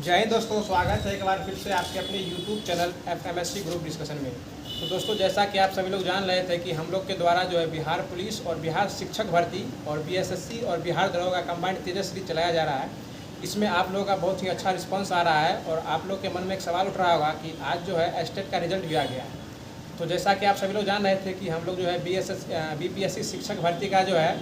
जय हिंद दोस्तों, स्वागत है एक बार फिर से आपके अपने YouTube channel FMSC group discussion में। तो दोस्तों, जैसा कि आप सभी लोग जान रहे थे कि हम लोग के द्वारा जो है बिहार पुलिस और बिहार शिक्षक भर्ती और BSSC और बिहार दरोगा का कंबाइंड तेजस्वी चलाया जा रहा है। इसमें आप लोगों का बहुत ही अच्छा रिस्पॉन्स आ रहा है और आप लोग के मन में एक सवाल उठ रहा होगा कि आज जो है स्टेट का रिजल्ट भी आ गया है। तो जैसा कि आप सभी लोग जान रहे थे कि हम लोग जो है BPSC शिक्षक भर्ती का जो है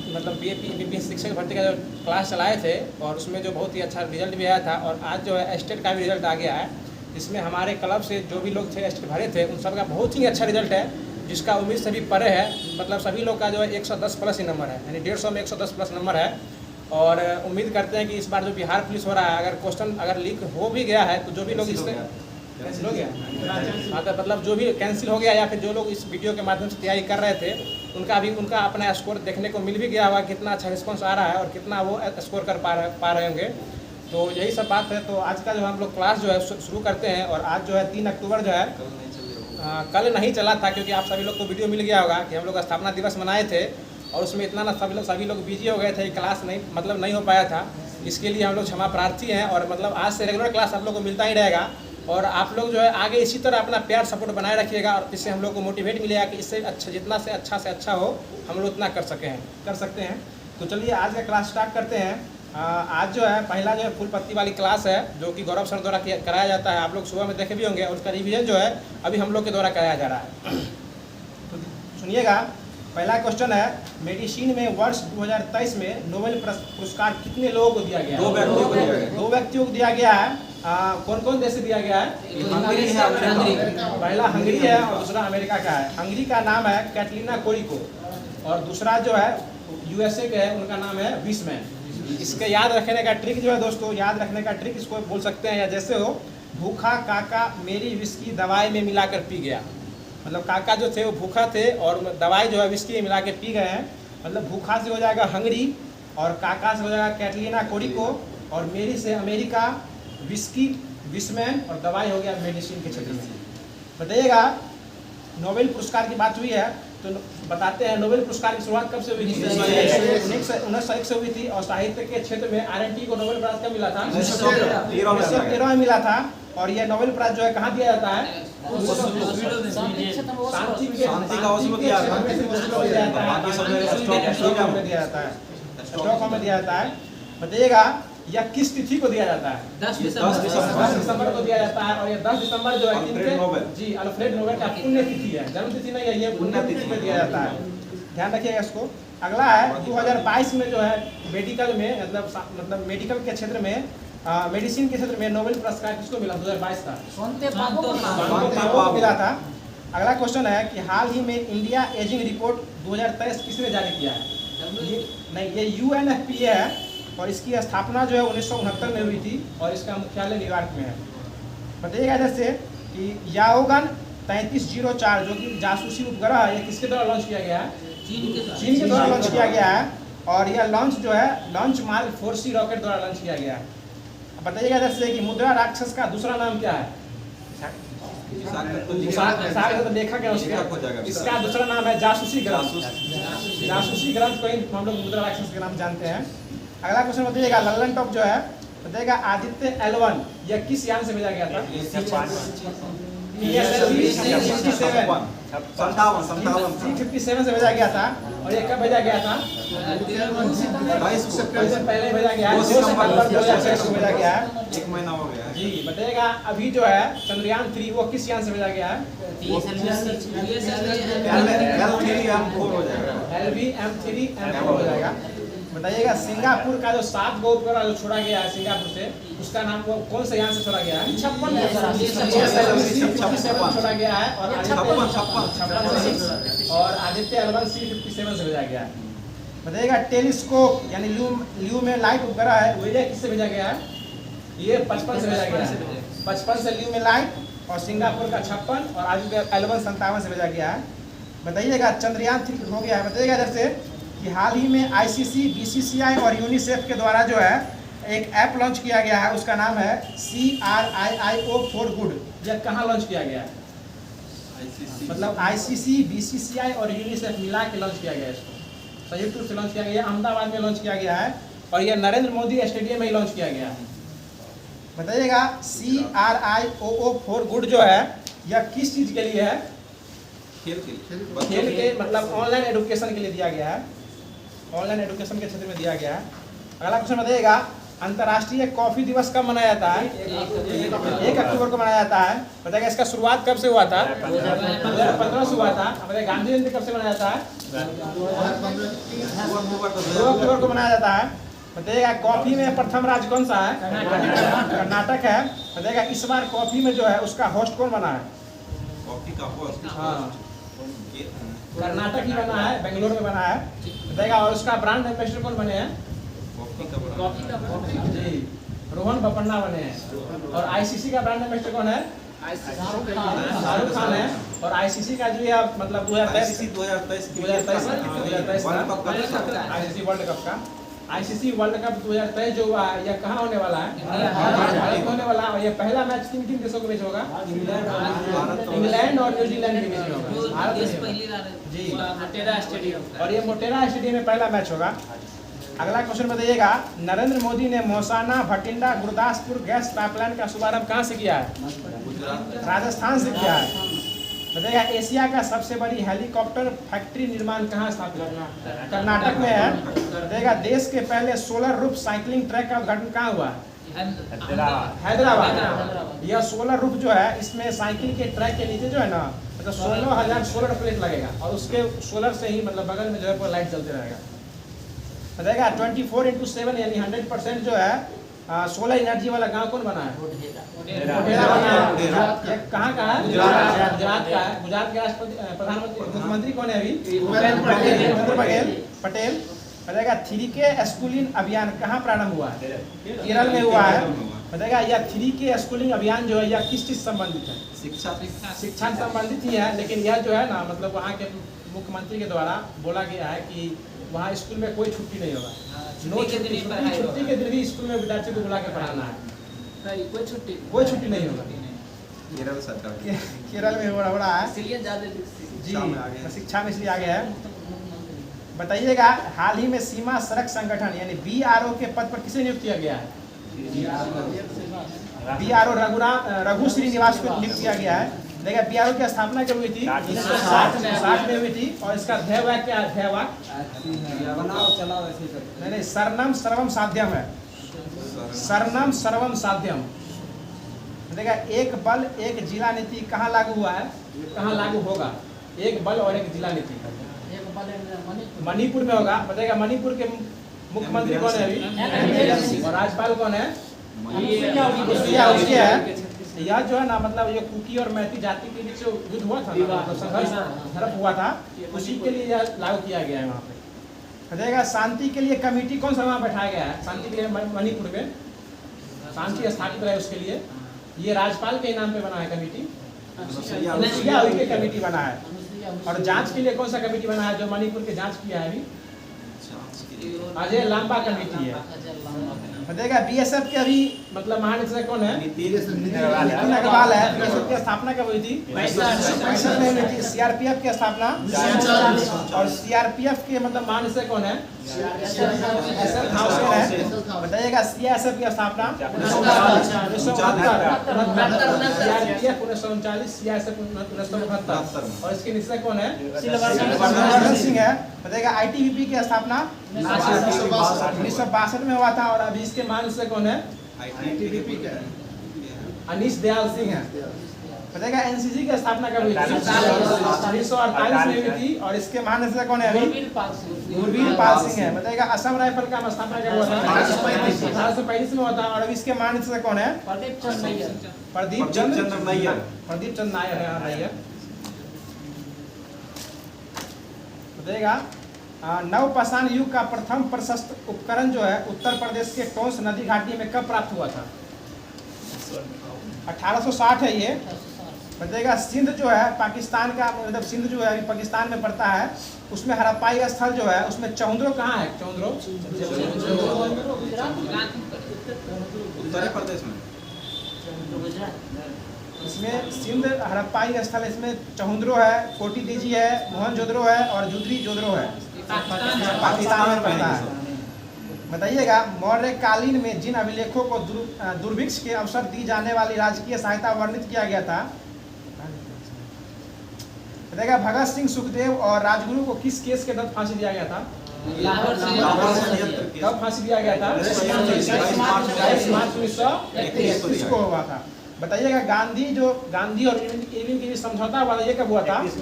मतलब BPSC शिक्षक भर्ती का जो क्लास चलाए थे और उसमें जो बहुत ही अच्छा रिजल्ट भी आया था और आज जो है स्टेट का भी रिजल्ट आ गया है। इसमें हमारे क्लब से जो भी लोग थे स्टेट भरे थे उन सब का बहुत ही अच्छा रिजल्ट है, जिसका उम्मीद से भी परे है। मतलब सभी लोग का जो है 110 प्लस ही नंबर है, यानी 150 में 110 प्लस नंबर है। और उम्मीद करते हैं कि इस बार जो बिहार पुलिस हो रहा है, अगर क्वेश्चन अगर लीक हो भी गया है तो जो भी लोग इससे कैंसिल हो गया, हाँ, तो मतलब जो भी कैंसिल हो गया या फिर जो लोग इस वीडियो के माध्यम से तैयारी कर रहे थे उनका अपना स्कोर देखने को मिल भी गया होगा, कितना अच्छा रिस्पांस आ रहा है और कितना वो स्कोर कर पा रहे होंगे। तो यही सब बात है। तो आज का जो हम लोग क्लास जो है शुरू करते हैं। और आज जो है 3 अक्टूबर जो है कल नहीं चला था, क्योंकि आप सभी लोग को वीडियो मिल गया होगा कि हम लोग स्थापना दिवस मनाए थे और उसमें इतना ना सभी लोग बिजी हो गए थे, क्लास नहीं हो पाया था। इसके लिए हम लोग क्षमा प्रार्थी हैं। और मतलब आज से रेगुलर क्लास आप लोग को मिलता ही रहेगा और आप लोग जो है आगे इसी तरह अपना प्यार सपोर्ट बनाए रखिएगा और इससे हम लोग को मोटिवेट मिलेगा कि इससे अच्छा जितना से अच्छा हो हम लोग उतना कर सकते हैं। तो चलिए आज का क्लास स्टार्ट करते हैं। आज जो है पहला जो है फुल पत्ती वाली क्लास है, जो कि गौरव सर द्वारा कराया जाता है। आप लोग सुबह में देखे भी होंगे और उसका रिवीजन जो है अभी हम लोग के द्वारा कराया जा रहा है। तो सुनिएगा, पहला क्वेश्चन है, मेडिसिन में वर्ष 2023 में नोबेल पुरस्कार कितने लोगों को दिया गया है? 2 व्यक्तियों को दिया गया है। कौन कौन देश से दिया गया है? पहला हंगरी है और दूसरा अमेरिका का है। हंगरी का नाम है कैटलीना कोरिको और दूसरा जो है USA के है, उनका नाम है विस्मैन। इसके याद रखने का ट्रिक जो है दोस्तों, याद रखने का ट्रिक इसको बोल सकते हैं या जैसे हो, भूखा काका मेरी विस्की दवाई में मिलाकर पी गया। मतलब काका जो थे वो भूखा थे और दवाई जो है विस्की में मिला के पी गए हैं। मतलब भूखा से हो जाएगा हंगरी और काका से हो जाएगा कैटलीना कोरिको और मेरी से अमेरिका, विस्की विस्मैन और दवाई हो गया मेडिसिन के क्षेत्र में। बताइएगा, नोबेल पुरस्कार की बात हुई है तो बताते हैं नोबेल पुरस्कार की शुरुआत कब से हुई थी? 1901 से हुई थी। और साहित्य के क्षेत्र में RNT को नोबेल प्राइज कब मिला था? 1913 में मिला था। और यह नोबेल प्राइज जो है कहाँ दिया जाता है? स्टॉकहोम में दिया जाता है। बताइएगा, यह किस तिथि को दिया जाता है? 10 दिसंबर को दिया जाता है। और ये 10 दिसंबर जो है जी अल्फ्रेड नोबेल का पुण्य तिथि है, जन्म तिथि नहीं है, ये पुण्य तिथि में दिया जाता है। ध्यान रखिएगा इसको। अगला है 2022 में जो है मेडिकल में मतलब मेडिकल के क्षेत्र में मेडिसिन के क्षेत्र में नोबेल पुरस्कार किसको मिला? 2022 का सोनते पापो को मिला था। अगला क्वेश्चन है कि हाल ही में इंडिया एजिंग रिपोर्ट 2023 किसने जारी किया है? ये UNFPA है और इसकी स्थापना जो है 1969 में हुई थी और इसका मुख्यालय न्यूयॉर्क में है। बताइएगा जैसे कि याओगन 3304 जो कि जासूसी उपग्रह है, ये किसके द्वारा लॉन्च किया गया है? चीन के द्वारा लॉन्च किया गया है। और यह लॉन्च जो है लॉन्च मार्क 4C रॉकेट द्वारा लॉन्च किया गया है। बताइएगा जैसे कि मुद्रा राक्षस का दूसरा नाम क्या है? तो देखा गया इसका दूसरा नाम है जासूसी ग्रंथ। जासूसी ग्रंथ को हम लोग मुद्रा राक्षस के नाम जानते हैं। अगला क्वेश्चन बताइएगा, लल्लन टॉप जो है बताइएगा आदित्य L1 यह किस यान से भेजा गया था? 57 से भेजा गया था। और ये कब भेजा गया था? 22 से पहले भेजा गया है, 2 सितंबर 2023 को भेजा गया है। 1 महीना हो गया जी। बताइएगा अभी जो है चंद्रयान 3 वो किस यान से भेजा गया है? LV-M4 हो जाएगा। LV-M3M4 हो जाएगा। बताइएगा सिंगापुर का जो 7 गो उपग्रह जो छोड़ा गया है सिंगापुर से, उसका नाम कौन से यान से छोड़ा गया है? 56 छोड़ा गया है। और आदित्य L1 C57 से भेजा गया है। बताइएगा टेलीस्कोप यानी ल्यू में लाइट उपग्रह है, वो किससे भेजा गया है? ये 55 से भेजा गया है। 55 से ल्यू में लाइट और सिंगापुर का 56 और आदित्य L1 57 से भेजा गया है। बताइएगा चंद्रयान 3 हो गया है। बताइएगा जैसे कि हाल ही में ICC, BCCI और यूनिसेफ के द्वारा जो है एक ऐप लॉन्च किया गया है, उसका नाम है CRIIO for Good। यह कहाँ लॉन्च किया गया है? मतलब ICC, BCCI और यूनिसेफ मिला के लॉन्च किया गया है। इसको संयुक्त रूप से लॉन्च किया गया है, अहमदाबाद में लॉन्च किया गया है और यह नरेंद्र मोदी स्टेडियम में ही लॉन्च किया गया है। बताइएगा CRIOO4 गुड जो है यह किस चीज़ के लिए है? खेल के खेल के मतलब ऑनलाइन एजुकेशन के लिए दिया गया है, ऑनलाइन एजुकेशन के क्षेत्र में दिया गया है। अगला क्वेश्चन बताइएगा अंतर्राष्ट्रीय कॉफी दिवस कब मनाया जाता है? 1 अक्टूबर को मनाया जाता है। बताइएगा इसका शुरुआत कब से हुआ था? 2015 से हुआ था। बताइए गांधी जयंती कब से मनाया जाता है? 2 अक्टूबर को मनाया जाता है। बताइएगा कॉफी में प्रथम राज्य कौन सा है? कर्नाटक है। बताइएगा इस बार कॉफी में जो है उसका होस्ट कौन बना है? कॉफी का होस्ट हाँ कर्नाटक ही बना है, बेंगलोर में बना है। बताइएगा और उसका ब्रांड एम्बेसडर कौन बने हैं? कॉफी का जी रोहन बोपन्ना बने हैं। और आईसीसी का ब्रांड एम्बेसडर कौन है? शाहरुख खान है। और आईसीसी का जो है मतलब 2023 आईसीसी वर्ल्ड कप का आईसीसी वर्ल्ड कप 2023 जो हुआ है यह कहाँ होने वाला है? भारत में होने वाला है। और ये पहला मैच किन किन देशों के बीच होगा? इंग्लैंड और न्यूजीलैंड के बीच में होगा। भारत जी और ये मोटेरा स्टेडियम में पहला मैच होगा। अगला क्वेश्चन बताइएगा नरेंद्र मोदी ने मौसाना भटिंडा गुरदासपुर गैस पाइपलाइन का शुभारंभ कहाँ से किया है? राजस्थान से किया है। बताइएगा एशिया का सबसे बड़ी हेलीकॉप्टर फैक्ट्री निर्माण कहाँ स्थापित है? कर्नाटक में है। बताइएगा देश के पहले सोलर रूफ साइकिलिंग ट्रैक का उद्घाटन कहाँ हुआ? हैदराबाद। यह सोलर रूफ जो है इसमें साइकिल के ट्रैक के नीचे जो है ना मतलब 16,000 सोलर प्लेट लगेगा और उसके सोलर से ही मतलब बगल में जो है लाइट जलते रहेगा। बताइएगा 24/7 यानी 100% जो है सोलर एनर्जी वाला गांव कौन बना है? मोढेरा बना है। ये कहाँ का है? गुजरात का है। गुजरात के राष्ट्रपति प्रधानमंत्री मुख्यमंत्री कौन है अभी? भूपेंद्र पटेल। बताइएगा 3K स्कूलिंग अभियान कहाँ प्रारंभ हुआ है? केरल में हुआ है। बताइएगा यह 3K स्कूलिंग अभियान जो है यह किस चीज संबंधित है? शिक्षा से संबंधित ही है। लेकिन यह जो है ना मतलब वहाँ के मुख्यमंत्री के द्वारा बोला गया है कि वहाँ स्कूल में कोई छुट्टी नहीं होगा। छुट्टी के दिन भी स्कूल में विद्यार्थी को बुला के पढ़ाना है। कोई छुट्टी नहीं होगा। केरल सरकार केरल में हो रहा है जी शिक्षा में इसलिए आगे है। बताइएगा हाल ही में सीमा सड़क संगठन यानी BRO के पद पर किसे नियुक्त किया गया है? BRO रघु श्रीनिवास को नियुक्त किया गया है। देखिए BRO की स्थापना कब हुई थी? 1960 में हुई थी। और इसका ध्येय वाक्य क्या है? ध्येय वाक्य नहीं शरणम सर्वम साध्यम है। शरणम सर्वम साध्यम। देखिए एक बल एक जिला नीति कहाँ लागू हुआ है? कहाँ लागू होगा? एक बल और एक जिला नीति मणिपुर में होगा। बताइएगा मणिपुर के मुख्यमंत्री कौन है अभी? और राज्यपाल कौन है? उसके है। यह जो है ना मतलब ये कुकी और मैती जाति के बीच युद्ध हुआ था ना संघर्ष झड़प हुआ था उसी के लिए यह लागू किया गया है वहाँ पे। बताइएगा शांति के लिए कमेटी कौन सा वहाँ बैठाया गया है? शांति के लिए मणिपुर में शांति स्थापित रहे उसके लिए ये राज्यपाल के नाम पे बना है कमेटी। कमेटी बना है। और जांच के लिए कौन सा कमेटी बना है जो मणिपुर के जांच किया है अभी? अजय लांबा कमेटी है। बताइएगा BSF के अभी मतलब महानिदेशक कौन है? नितिन अग्रवाल है। BSF की स्थापना कब हुई थी? 1965 में हुई थी। CRPF की स्थापना और CRPF के मतलब महानिदेशक कौन है? SL खाउसेन है। बताइएगा CISF की स्थापना 1939 CISF 1969 और इसके निदेशक कौन है? सिलवर्धन सिंह है। बताइएगा ITBP की स्थापना 1962 में हुआ था और अभी इसके महानिदेशक कौन है? ITBP के अनीश दयाल सिंह है। बताइएगा NCC की स्थापना कब हुई थी? 1948 में हुई थी और इसके महानिदेशक कौन है अभी? गुरवीर पाल सिंह है। बताइएगा असम राइफल का स्थापना कब हुआ था? 1835 में हुआ था और अभी इसके महानिदेशक कौन है? प्रदीप चंद्र नायर है। बताइएगा नवपाषाण युग का प्रथम प्रशस्त उपकरण जो है उत्तर प्रदेश के टोंस नदी घाटी में कब प्राप्त हुआ था? 1860 है ये। बताइएगा सिंध जो है पाकिस्तान का मतलब सिंध जो है अभी पाकिस्तान में पड़ता है उसमें हड़प्पाई स्थल जो है उसमें चौंद्रो कहाँ है? चौंद्रो उत्तर प्रदेश में। इसमें सिंध हड़प्पाई स्थल इसमें चौंद्रो है, कोटी दीजी है, मोहनजोदड़ो है और जुदरी जोदड़ो है। पाकिस्तान में पड़ता है। बताइएगा मौर्यकालीन में जिन अभिलेखों को दुर्भिक्ष के अवसर दी जाने वाली राजकीय सहायता वर्णित किया गया था। बताइएगा भगत सिंह, सुखदेव और राजगुरु को किस केस के तहत फांसी दिया गया था? कब फांसी दिया गया था? 22 मार्च 1931 को हुआ था। बताइएगा गांधी और इरविन के बीच समझौता हुआ था, ये कब हुआ था? 5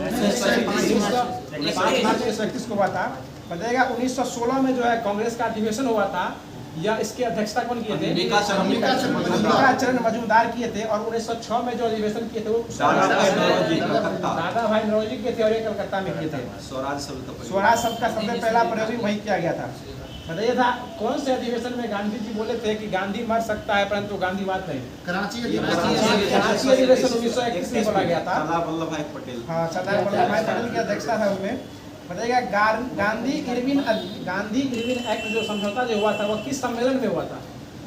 मार्च 1931 को हुआ था। बताइएगा 1916 में जो है कांग्रेस का अधिवेशन हुआ था, या इसकी अध्यक्षता कौन किए थे? अंबिकाचरण मजूमदार किए थे। और 1906 में जो अधिवेशन किए थे वो दादा भाई नौरोजी किए थे, और ये कलकत्ता में किए थे। स्वराज शब्द का सबसे पहला प्रयोग भी वही किया गया था। बताइए था कौन से अधिवेशन में गांधी जी बोले थे कि गांधी मर सकता है परंतु गांधीवाद नहीं? कराची अधिवेशन 1921 में बोला गया था। सरदार वल्लभ भाई पटेल। हाँ, सरदार वल्लभ भाई पटेल की अध्यक्षता था उसमें। बताइएगा गांधी इरविन एक्ट जो समझौता जो हुआ था वो किस सम्मेलन में हुआ था?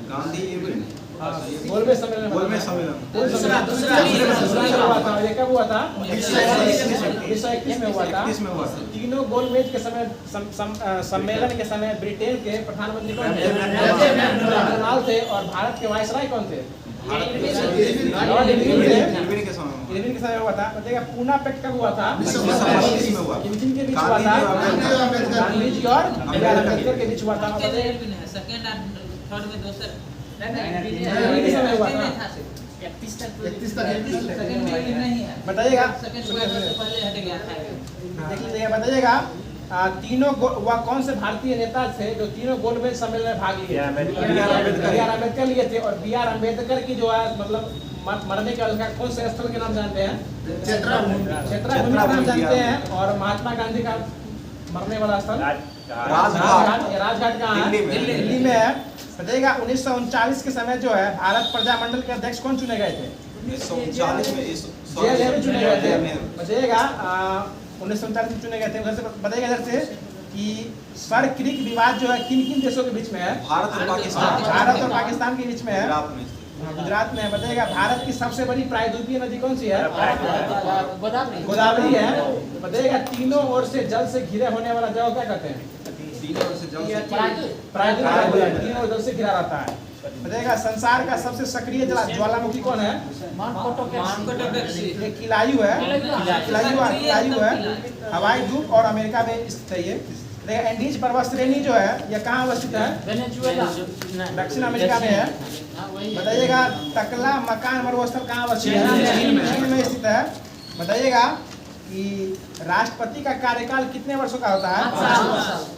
गांधी इरविन गोलमेज सम्मेलन। दूसरा हुआ था, ये कब हुआ था? 1921 में हुआ था। तीनों गोलमेज के समय सम्मेलन के समय ब्रिटेन के प्रधानमंत्री कौन थे? डोनाल्ड थे। और भारत के वायसराय कौन थे? इरविन के समय हुआ था। बताइएगा पूना पैक्ट कब हुआ था? किन के बीच हुआ था? गांधी जी और अम्बेडकर के बीच हुआ था। बताइएगा बताइएगा तीनों वह कौन से भारतीय नेता थे जो तीनों गोलमेज सम्मेलन में भाग लिए? बी.आर. अम्बेडकर लिए थे। और बी.आर. अम्बेडकर की जो है मतलब मरने का कौन से स्थल के नाम जानते हैं? क्षेत्रा भूमि का नाम जानते हैं। और महात्मा गांधी का मरने वाला स्थल राजघाट कहाँ है? दिल्ली में है। बताइएगा 1939 के समय जो है भारत प्रजामंडल के अध्यक्ष कौन चुने गए थे? 1939 में चुने गए थे। बताइएगा 1939 में चुने गए थे। उधर से बताइएगा इधर से कि सर क्रिक विवाद जो है किन किन देशों के बीच में है? भारत और पाकिस्तान के बीच में है। गुजरात में है। बताइएगा भारत की सबसे बड़ी प्रायद्वीपीय नदी कौन सी है? गोदावरी है। बताइएगा तीनों ओर से जल से घिरे होने वाला जगह क्या कहते हैं? तीनों ओर से घिरा रहता है। बताइएगा संसार का सबसे सक्रिय ज्वालामुखी कौन है? ये किलायू है। हवाई द्वीप और अमेरिका में स्थित है ये। एंडीज पर्वत श्रेणी जो है यह कहाँ अवस्थित है? दक्षिण अमेरिका में है। बताइएगा टकला मकान मरुस्थल कहाँ अवस्थित है? चीन में स्थित है। बताइएगा कि राष्ट्रपति का कार्यकाल कितने वर्षों का होता है?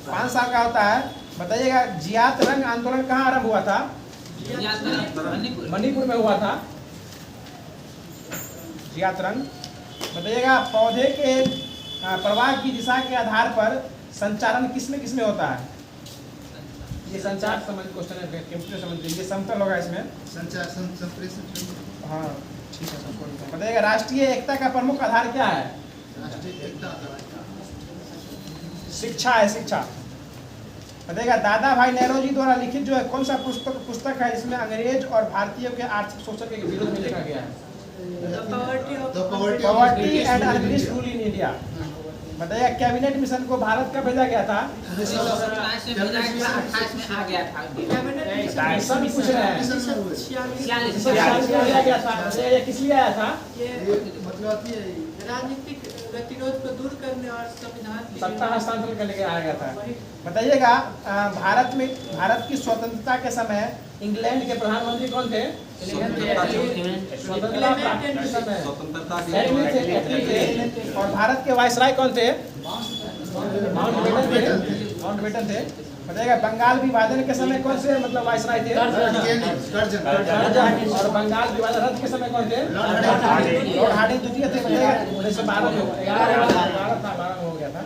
5 साल का होता है। बताइएगा जियात रंग आंदोलन कहाँ आरंभ हुआ था? मणिपुर में हुआ था जियात रंग। बताइएगा पौधे के प्रवाह की दिशा के आधार पर संचारण किसमें होता है? ये संचार संबंधी क्वेश्चन है, कंप्यूटर संबंधी। ये समतल होगा इसमें संचार संप्रेषण। हाँ ठीक है। बताइएगा राष्ट्रीय एकता का प्रमुख आधार क्या है? शिक्षा है, शिक्षा। बताइएगा दादा भाई नौरोजी द्वारा लिखित जो है कौन सा पुस्तक है जिसमें अंग्रेज और भारतीयों के आर्थिक शोषण के विरोध में लिखा गया है? Poverty and unfinished rule in India. बताइएगा कैबिनेट मिशन को भारत कब भेजा गया था? सब पूछ रहे हैं। किस लिए आया था? राजनीतिक गतिरोध को दूर करने और संविधान सत्ता हस्तांतरण करने के आया गया था। बताइएगा भारत की स्वतंत्रता के समय इंग्लैंड के प्रधानमंत्री कौन थे? और भारत के वायसराय कौन थे? माउंटबेटन थे। बताइएगा बंगाल विभाजन के समय कौन से मतलब वायसराय थे? और बंगाल विभाजन रद्द के समय कौन थे? लॉर्ड हार्डिंग द्वितीय थे। बताइएगा 1912 में 11 में हो गया था।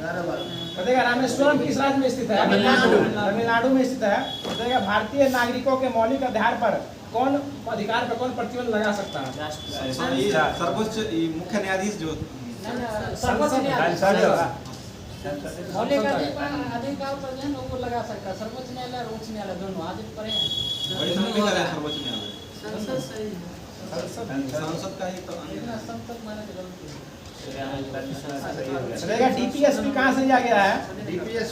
बताइएगा रामेश्वरम किस राज्य में स्थित है? तमिलनाडु में स्थित है। बताइएगा भारतीय नागरिकों के मौलिक अधिकार पर कौन प्रतिबंध लगा सकता है? सर्वोच्च मुख्य न्यायाधीश जो मौलिक अधिकार पर जो है वो लगा सकता है। सर्वोच्च न्यायालय और उच्च न्यायालय दोनों आज पढ़े हैं। सर्वोच्च न्यायालय संसद सही है। संसद का ही तो संसद माने गलती बताइएगा डीपीएसपी कहाँ से लिया गया है?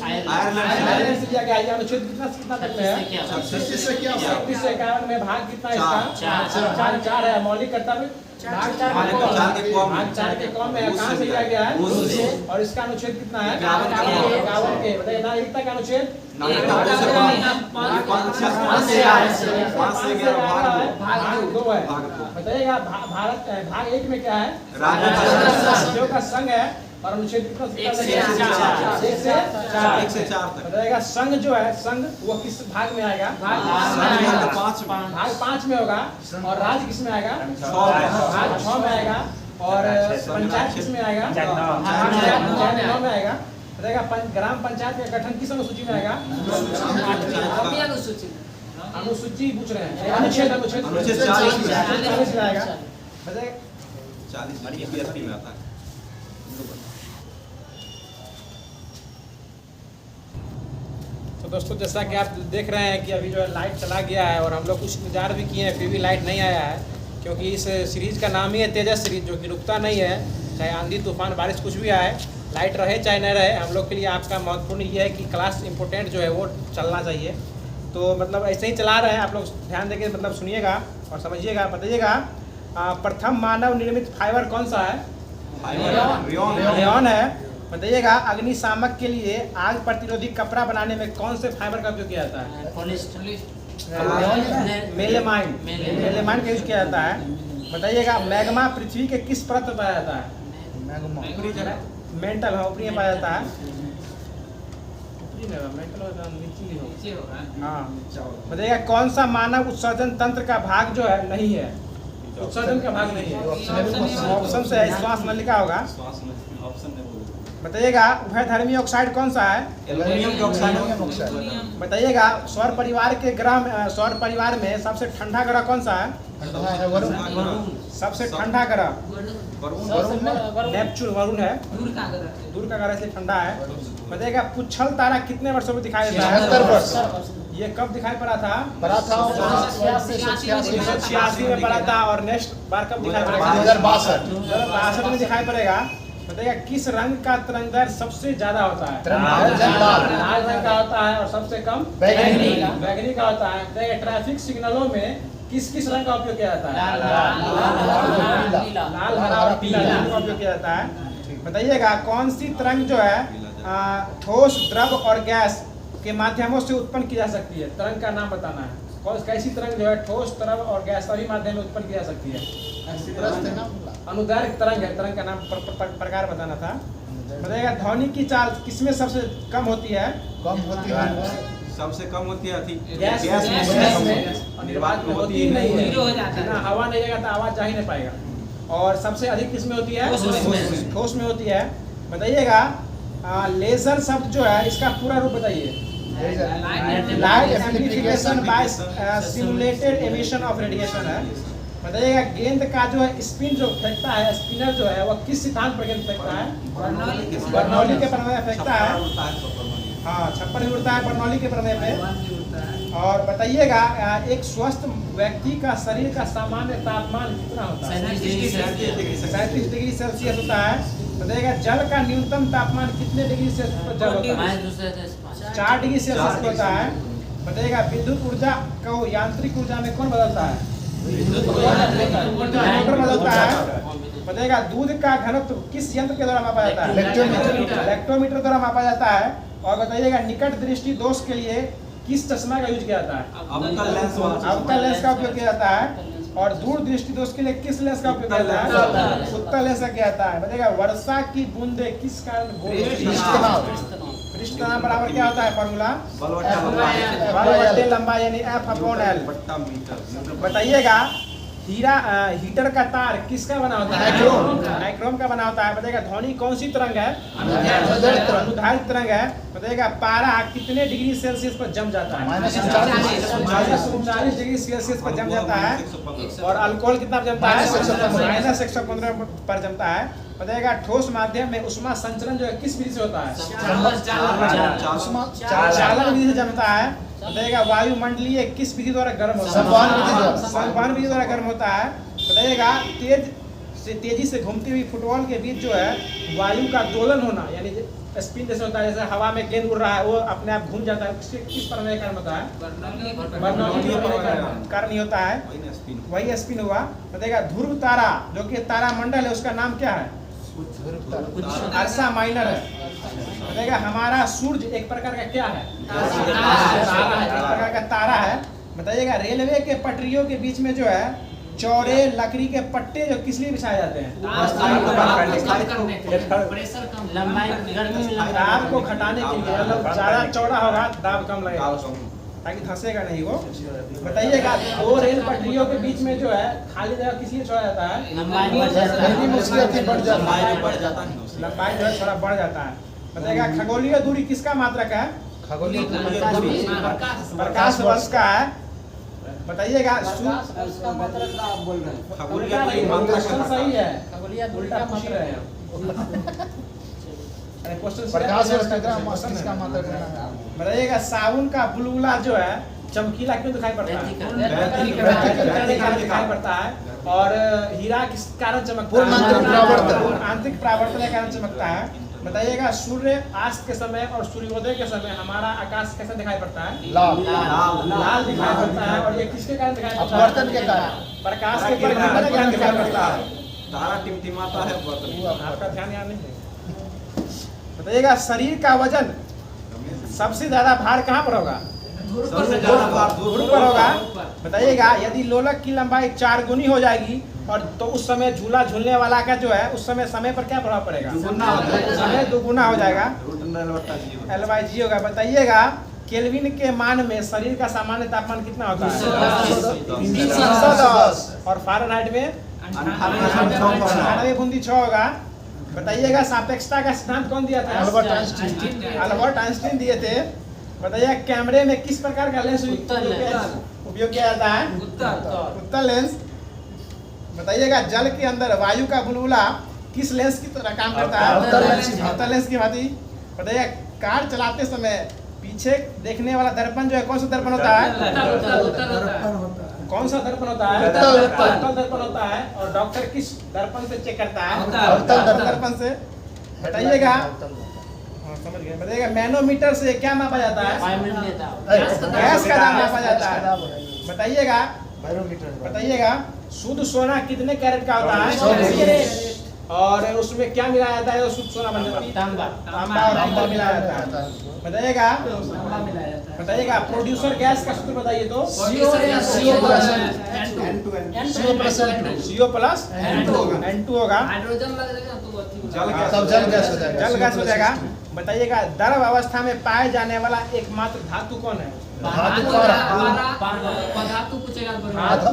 आयरलैंड से लिया गया है। ये अनुच्छेद कितना तक में है? 36 से क्या होगा? 36 से 51 में भाग कितना है इसका? 4 है। मौलिक कर्तव्य भाग 4 के कम में है। कहाँ से लिया गया है? और इसका अनुच्छेद कितना है? 51 के। बताइए नागरिकता का अनुच्छेद भाग 2 है। बताइएगा भारत भाग 1 में क्या है? राज्यों का संघ है। और अनुच्छेद कितना? 1 से 4 तक। बताइएगा संघ जो है, संघ वो किस भाग में आएगा? भाग 5 में होगा। और राज्य किस में आएगा? भाग 6 में आएगा। और पंचायत किस में आएगा? 9 में आएगा। बताइएगा ग्राम पंचायत का गठन किस अनुसूची में आएगा? अनुसूची पूछ रहे हैं। अनुच्छेद 40 में आएगा। बताइएगा 40 में आता है। तो दोस्तों जैसा कि आप देख रहे हैं कि अभी जो है लाइट चला गया है और हम लोग कुछ इंतजार भी किए हैं, फिर भी लाइट नहीं आया है। क्योंकि इस सीरीज़ का नाम ही है तेजस सीरीज, जो कि रुकता नहीं है। चाहे आंधी तूफान बारिश कुछ भी आए, लाइट रहे चाहे नहीं रहे, हम लोग के लिए आपका महत्वपूर्ण ये है कि क्लास इंपॉर्टेंट जो है वो चलना चाहिए। तो मतलब ऐसे ही चला रहे हैं, आप लोग ध्यान देके मतलब सुनिएगा और समझिएगा। बताइएगा प्रथम मानव निर्मित फाइबर कौन सा है? रेयॉन है। बताइएगा अग्निशामक के लिए आग प्रतिरोधी कपड़ा बनाने में कौन से फाइबर का उपयोग किया जाता है? मेलेमाइन का यूज किया जाता है। बताइएगा मैग्मा पृथ्वी के किस परत पर पाया जाता है? मेंटल ऊपरी में पाया जाता है। मेंटल हाँ। बताइएगा कौन सा मानव उत्सर्जन तंत्र का भाग जो है नहीं है? उत्सर्जन का भाग नहीं है। ऑप्शन से श्वास नलिका होगा। बताइएगा उभयधर्मी ऑक्साइड कौन सा है? Aluminium oxide. बताइएगा सौर परिवार में सबसे ठंडा ग्रह कौन सा है? सबसे ठंडा ग्रह नेपच्यून, वरुण है। दूर का ग्रह इसलिए ठंडा है। बताइएगा पुच्छल तारा कितने वर्षों में दिखाई देता है? 76 वर्ष। ये कब दिखाई पड़ा था? 1986 में पड़ा था। और नेक्स्ट बार कब दिखाई पड़ेगा? 2062 में दिखाई पड़ेगा। बताइएगा किस रंग का तरंगदैर्घ्य सबसे ज्यादा होता है? लाल रंग का होता है। और सबसे कम बैगनी का होता है। बताइएगा ट्रैफिक सिग्नलों में किस किस रंग का उपयोग किया जाता है? लाल, हरा और पीला रंग का उपयोग किया जाता है। बताइएगा कौन सी तरंग जो है ठोस, द्रव और गैस के माध्यमों से उत्पन्न की जा सकती है? तरंग का नाम बताना है। कौन कैसी तरंग जो है ठोस, द्रव और गैस सभी माध्यम में उत्पन्न की जा सकती है? अनुदैर्घ्य तरंग है। तरंग का नाम प्रकार बताना था। बताइएगा ध्वनि की चाल किसमें सबसे कम होती है? सबसे कम होती है गैस में। निर्वात में होती ही नहीं है। ना हवा नहीं जाएगा तो आवाज जा ही नहीं पाएगा। और सबसे अधिक किसमें होती है? ठोस में होती है। बताइएगा लेजर शब्द जो है इसका पूरा रूप बताइए। Light amplification by simulated emission of radiation है। बताइएगा गेंद का जो है स्पिन जो फेंकता है, स्पिनर जो है वह किस सिद्धांत पर गेंद फेंकता है? बर्नौली के प्रमेय में फेंकता है। हाँ, छप्पर भी उड़ता है बर्नौली के प्रमेय पे। और बताइएगा एक स्वस्थ व्यक्ति का शरीर का सामान्य तापमान कितना होता है? 37 डिग्री सेल्सियस होता है। बताइएगा जल का न्यूनतम तापमान कितने डिग्री सेल्सियस पर जल होता है? 4 डिग्री सेल्सियस होता है। बताइएगा विद्युत ऊर्जा को यांत्रिक ऊर्जा में कौन बदलता है? मोटर बदलता है। बताइएगा दूध का घनत्व किस यंत्र के द्वारा मापा जाता है? इलेक्ट्रोमीटर द्वारा मापा जाता है। और बताइएगा निकट दृष्टि दोष के लिए किस चश्मा का यूज किया जाता है? अवतल लेंस का उपयोग किया जाता है। और दूर दृष्टि दोष के लिए किस लेंस का उपयोग किया जाता है? उत्तल लेंस का किया जाता है। बताइएगा वर्षा की बूंदे किस कारण पृष्ठ तनाव बराबर क्या होता है? फॉर्मूला बलवट्टे लंबाई यानी F/L। बताइएगा हीटर का तार किसका बना होता है? नाइक्रोम का बना होता है। बताइएगा ध्वनि कौन सी तरंग है? अनुदैर्घ्य तरंग है। बताइएगा पारा कितने डिग्री सेल्सियस पर जम जाता है? -39 डिग्री सेल्सियस पर जम जाता है। और अल्कोहल कितना पर जमता है? -115 पर जमता है। बताइएगा ठोस माध्यम में उष्मा संचरण जो है किस विधि से होता है? चालन विधि से जमता है। बताइएगा वायुमंडलीय किस विधि द्वारा गर्म होता है? संवहन विधि द्वारा गर्म होता है। बताइएगा तेज से तेजी से घूमती हुई फुटबॉल के बीच जो है वायु का दोलन होना, यानी स्पिन जैसे होता है, जैसे हवा में गेंद उड़ रहा है वो अपने आप घूम जाता है, किस प्रमेय का कारण होता है? बर्नौली का कारण ही होता है, वही स्पिन हुआ। बताइएगा ध्रुव तारा जो कि तारा मंडल है उसका नाम क्या है? अर्सा माइनर है। बताइएगा हमारा सूर्य एक प्रकार का क्या है? तारा है, एक प्रकार का तारा है। बताइएगा रेलवे के पटरियों के बीच में जो है चौड़े लकड़ी के पट्टे जो किस लिए बिछाए जाते हैं? दाब को घटाने के लिए, मतलब ज्यादा चौड़ा होगा दाब कम लगेगा ताकि धंसेगा नहीं वो। बताइएगा दो रेल पटरियों के बीच में जो है खाली जगह किस लिए छोड़ा जाता है? लंबाई जो है थोड़ा बढ़ जाता है। बताइएगा खगोलीय दूरी किसका मात्रक है? प्रकाश वर्ष का है। बताइएगा सही है, उल्टा पूछ रहे हैं बताइएगा साबुन का बुलबुला जो है चमकीला क्यों दिखाई पड़ता है? दिखाई पड़ता है। और हीरा किस कारण चमकता है? आंतरिक परावर्तन के कारण चमकता है। बताइएगा सूर्य अस्त के समय और सूर्योदय के समय हमारा आकाश कैसा दिखाई पड़ता है? लाल दिखाई पड़ता है। और ये किसके कारण दिखाई पड़ता है? अपवर्तन के कारण, प्रकाश के परिवर्तन के कारण दिखाई पड़ता है। तारा टिमटिमाता है, आपका ध्यान यहाँ नहीं है। बताइएगा शरीर का वजन सबसे ज्यादा भार कहाँ पर होगा? सबसे ज्यादा भार धुर पर होगा। बताइएगा यदि लोलक की लंबाई 4 गुनी हो जाएगी और तो उस समय झूला झूलने वाला का जो है उस समय पर क्या प्रभाव पड़ेगा? समय दुगुना हो जाएगा, LYG होगा। बताइएगा केल्विन के मान में शरीर का सामान्य तापमान कितना होता है? 310 और फ़ारेनहाइट में 98.6 होगा। बताइएगा सापेक्षता का सिद्धांत कौन दिया था? अल्बर्ट आइंस्टीन दिए थे। बताइए कैमरे में किस प्रकार का लेंस उपयोग किया जाता है? उत्तल लेंस। बताइएगा जल के अंदर वायु का बुलबुला किस लेंस की तरह काम करता है? उत्तल लेंस की भांति। बताइए कार चलाते समय पीछे देखने वाला दर्पण जो है कौन सा दर्पण होता है? कौन सा दर्पण होता है? उत्तल दर्पण होता है। और डॉक्टर किस दर्पण से चेक करता है? उत्तल दर्पण से। बताइएगा समझ गए। बताइएगा मैनोमीटर से क्या मापा जाता है? गैस का दाम मापा जाता है। बताइएगा शुद्ध सोना कितने कैरेट का होता है? और उसमें क्या मिलाया जाता है? शुद्ध सोना बन जाता है तांबा और तांबा मिलाया जाता है। बताइएगा प्रोड्यूसर गैस का सूत्र बताइए तो? CO प्लस N2 होगा। जल गैस हो जाएगा। बताइएगा द्रव अवस्था में पाए जाने वाला एकमात्र धातु कौन है? धातु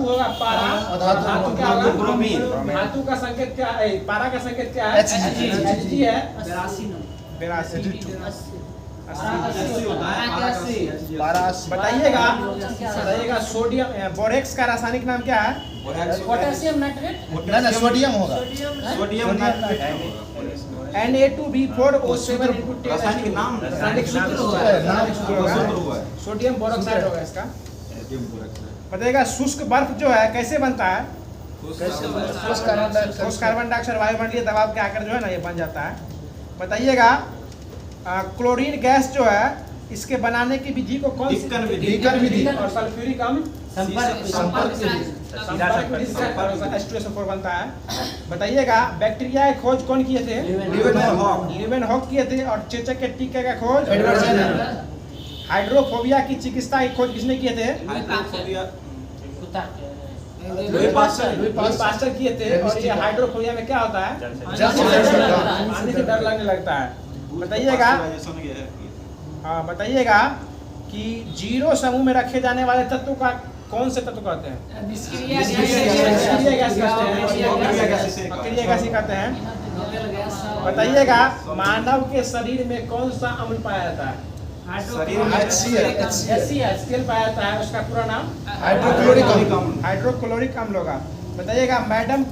होगा पारा। धातु क्या होगा? ब्रोमीन। धातु का संकेत क्या है? पारा का संकेत क्या है? Hg है। 82। बताइएगा सोडियम बोरेक्स का रासायनिक नाम क्या है? Potassium nitrate. सोडियम होगा। Na2B4O7 रासायनिक नाम सोडियम बोरोक्साइड होगा इसका। बताइएगा शुष्क बर्फ जो है कैसे बनता है? ठोस कार्बन डाइऑक्साइड वायुमंडलीय दबाव के आकर जो है ना ये बन जाता है। बताइएगा क्लोरीन गैस जो है इसके बनाने की विधि को कौन सी? विधि। और सल्फ्यूरिक अम्ल संपर्क H2SO4 बनता है। बताइएगा बैक्टीरिया की खोज कौन किए थे? लीवेनहॉक किए थे। और चेचक के टीके का खोज? हाइड्रोफोबिया की चिकित्सा की खोज किसने किए थे? लुई पास्चर किए थे। और ये हाइड्रोफोबिया में क्या होता है? पानी से डर लगने लगता है। बताइएगा कि जीरो समूह में रखे जाने वाले तत्व का कौन से तत्व कहते हैं? निष्क्रिय गैस कहते हैं। बताइएगा मानव के शरीर में कौन सा अम्ल पाया जाता है? HCl पाया जाता है। उसका पूरा नाम हाइड्रोक्लोरिक अम्ल होगा। बताइएगा मैडम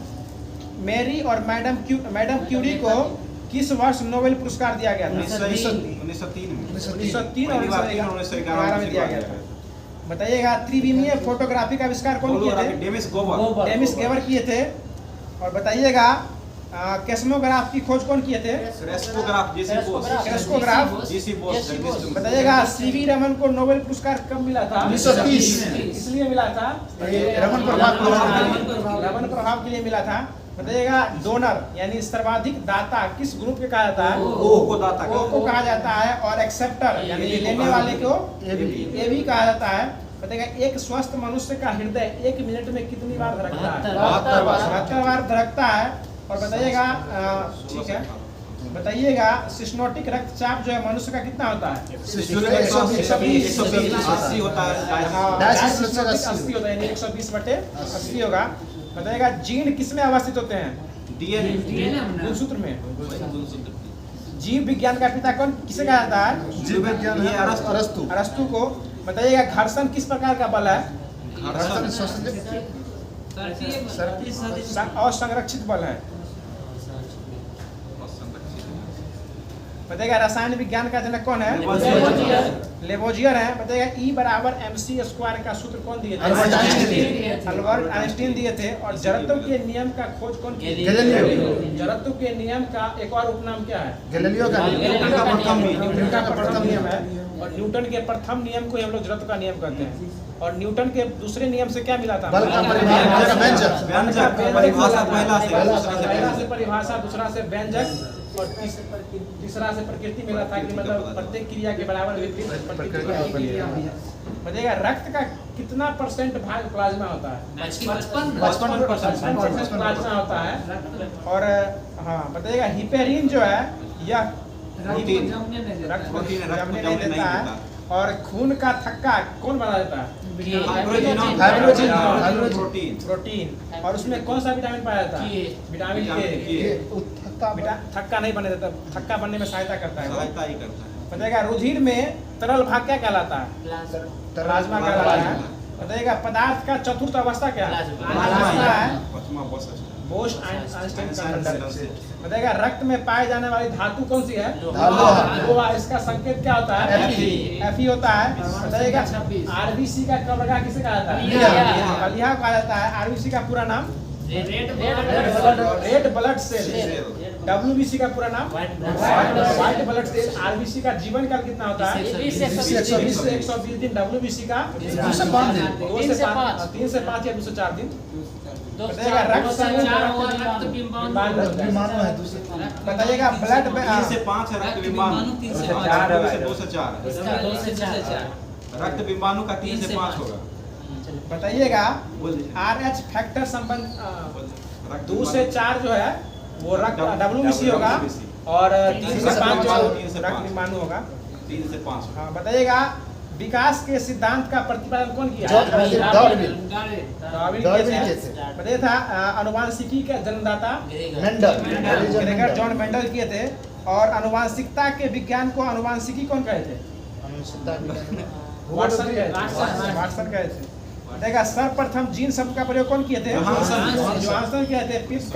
मेरी और मैडम क्यूरी को किस वर्ष नोबेल पुरस्कार दिया गया था? 1903 और 1911 में दिया गया था। बताइएगा त्रिविमीय फोटोग्राफी का आविष्कार कौन किए थे? डेमिस गेवर किए थे। और बताइएगा कैस्मोग्राफ की खोज कौन किए थे? Crescograph GC Bose crescograph GC Bose बताइएगा सीवी रमन को नोबेल पुरस्कार कब मिला था? 1930 इसलिए मिला था रमन रमन प्रभाव के लिए मिला था। बताइएगा डोनर यानी सर्वाधिक दाता किस ग्रुप के कहा जाता है? ओ को दाता ओ को कहा जाता है। और एक्सेप्टर यानी लेने वाले को ए भी कहा जाता है। बताइएगा एक स्वस्थ मनुष्य का हृदय 1 मिनट में कितनी बार धड़कता है? 72 बार धड़कता है। और बताइएगा ठीक है, बताइएगा सिस्टोटिक रक्तचाप जो है मनुष्य का कितना होता है? 120 होता है। हाँ, डायसिस 80 होता है यानी 120/80 होगा। बताइएगा जीन किसमें अवस्थित होते हैं? डीएनए गुणसूत्र में। जीव विज्ञान का पिता कौन किसे कहा जाता है? जीव विज्ञान ये अरस्तु। अरस्तु को। बताइएगा घर्षण किस प्रकार का बल है? घर्षण श्वसन और संरक्षित बल है। बताइएगा रसायन विज्ञान का जनक कौन है? लेवोजियर है। बताइएगा E = mc² का सूत्र कौन दिए थे? अल्बर्ट आइंस्टीन दिए थे। और जड़त्व के नियम का खोज कौन किया? गैलीलियो। जड़त्व के नियम का एक और उपनाम क्या है? गैलीलियो का न्यूटन का प्रथम नियम है। और न्यूटन के प्रथम नियम को हम लोग जड़त्व का नियम कहते हैं। और न्यूटन के दूसरे नियम से क्या मिला था? बल का व्यंजक परिभाषा पहला से परिभाषा, दूसरा से व्यंजक और तीसरा से प्रकृति मिला था कि मतलब प्रत्येक क्रिया के बराबर विपरीत प्रकृति। बताइएगा रक्त का कितना % भाग प्लाज्मा होता है? 55% प्लाज्मा होता है। और हाँ बताइएगा हिपेरिन जो है यह रक्त को जमने नहीं देता है। और खून का थक्का कौन बना देता है? प्रोटीन। और उसमें कौन सा विटामिन पाया जाता है? विटामिन के। थक्का नहीं बने देता, थक्का बनने में सहायता करता है। बताइएगा रुधिर में तरल भाग क्या कहलाता है? प्लाज्मा कहलाता है। बताइएगा पदार्थ का चतुर्थ अवस्था क्या है? प्लाज्मा है। बोस्ट आइंस्टाइन का मंडल। बताइएगा रक्त में पाए जाने वाली धातु कौन सी है? लोहा। इसका संकेत क्या होता है? Fe होता है। बताइएगा आरबीसी का कब्रगाह किसे कहा जाता है? बलिया कहा जाता है। आरबीसी का पूरा नाम? Red blood cell. WBC का पूरा नाम? White blood cell. आरबीसी का जीवन काल कितना होता है? 20 से 120 दिन। WBC का 3 से 5 या 204 दिन। बताइएगा रक्त समूह बताइएगा ब्लड 3 से 5 रक्त बिंबाणु 2 से 4 रक्त बिंबाणु का 3 से 5 होगा। बताइएगा RH फैक्टर संबंध 2 से 4 जो है वो रक्त WBC होगा। और 3 से 5 जो रक्त बिंबाणु होगा। 3 से 5। हाँ बताइएगा विकास के सिद्धांत का प्रतिपादन कौन किया? डार्विन बताइए था अनुवांशिकी का जन्मदाता मेंडल जॉन मेंडल किए थे। और अनुवांशिकता के विज्ञान को अनुवांशिकी कौन कहे थे? वाटसन कहे थे। देखा सर्वप्रथम जीन शब्द का प्रयोग कौन किए थे? जोहानसन किए थे। पित्त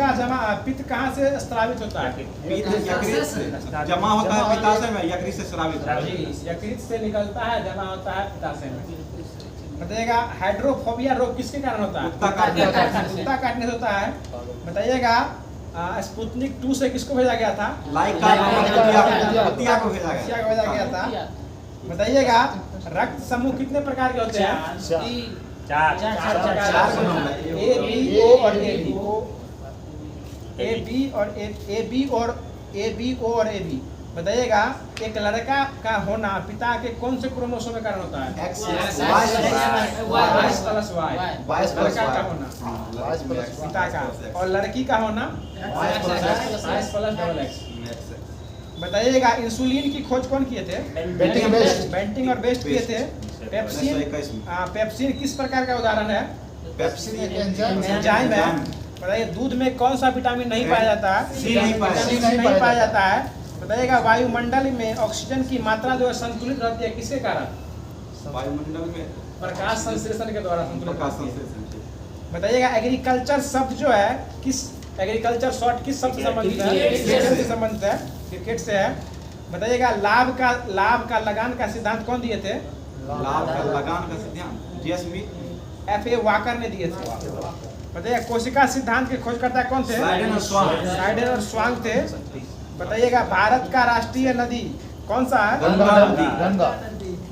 कहाँ से स्रावित होता है? जमा होता है पित्ताशय में, यकृत से स्रावित होता है। यकृत से निकलता है, जमा होता है पित्ताशय में। बताइएगा हाइड्रोफोबिया रोग किसके कारण होता है? कुत्ता काटने से होता है। बताइएगा स्पुतनिक 2 से किसको भेजा गया था? को भेजा गया था। बताइएगा रक्त समूह कितने प्रकार के होते हैं? 4 A B O और A B। बताइएगा एक लड़का का होना पिता के कौन से क्रोमोसोम के कारण होता है? Y लड़का का होना पिता का। और लड़की का होना Y+XX। बताइएगा इंसुलिन की खोज कौन किए थे? बेंटिंग और बेस्ट किए थे। पेप्सिन किस प्रकार का उदाहरण है? एंजाइम है। बताइए दूध में कौन सा विटामिन नहीं पाया जाता है? सी नहीं पाया जाता है। बताइएगा वायुमंडल में ऑक्सीजन की मात्रा जो है संतुलित रहती है किसके कारण? वायुमंडल में प्रकाश संश्लेषण के द्वारा प्रकाश संश्लेषण। बताइएगा एग्रीकल्चर शब्द जो है किस एग्रीकल्चर शॉर्ट किस शब्द से संबंधित है? क्रिकेट से संबंधित है, क्रिकेट से है। बताइएगा लाभ का लगान का सिद्धांत कौन दिए थे? लाभ का लगान का सिद्धांत F.A. वाकर ने दिए थे। बताइए कोशिका सिद्धांत के खोजकर्ता कौन थे? साइडेन और स्वांग थे। बताइएगा भारत का राष्ट्रीय नदी कौन सा है? गंगा।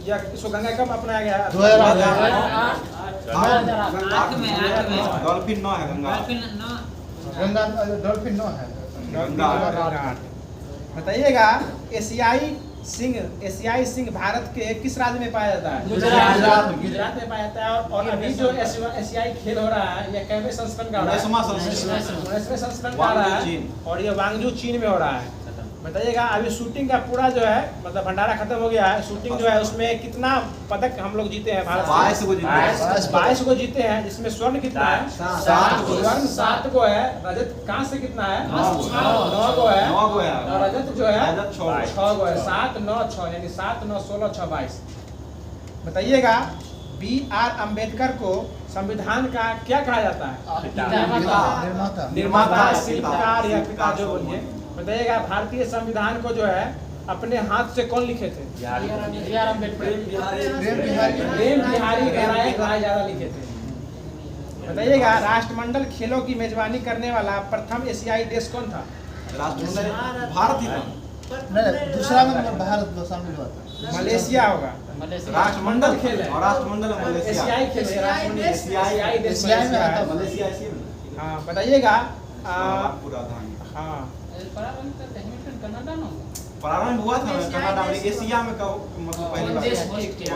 या इसको गंगा कब अपनाया गया? 2008 में डॉल्फिन 9 है गंगा। गंगा डॉल्फिन नो है। गंगा। बताइएगा एशियाई सिंह भारत के किस राज्य में पाया जाता है? गुजरात में पाया जाता है। और अभी जो एशियाई खेल हो रहा है यह कैवे संस्करण का हो रहा है? 19वें संस्करण का हो रहा है और ये वांगजू चीन में हो रहा है। बताइएगा अभी शूटिंग का पूरा जो है मतलब भंडारा खत्म हो गया है। शूटिंग जो है उसमें कितना पदक हम लोग जीते हैं? भारत 22 को जीते हैं, जिसमें स्वर्ण कितना है? 7 स्वर्ण 7 को है। रजत कांस्य कितना है? 9 को है। और रजत जो है 6 को है। 7 9 6 यानी 7 9 16 6 22। बताइएगा B.R. अम्बेडकर को संविधान का क्या कहा जाता है? निर्माता, शिल्पकार या पिता जो बोलिए। बताइएगा भारतीय संविधान को जो है अपने हाथ से कौन लिखे थे? प्रेम बिहारी राय ज्यादा लिखे थे। बताइएगा राष्ट्रमंडल खेलों की मेजबानी करने वाला प्रथम एशियाई देश कौन था? भारत ही था। नहीं दूसरा में भारत शामिल हुआ था। मलेशिया होगा। राष्ट्रमंडल खेल है और राष्ट्रमंडल मलेशिया। एशियाई खेल है, राष्ट्रमंडल एशियाई देश एशियाई में आता है। मलेशिया इसी में। हाँ बताइएगा पूरा धान। हाँ प्रारंभ हुआ था कनाडा में, एशिया में मतलब पहली बार।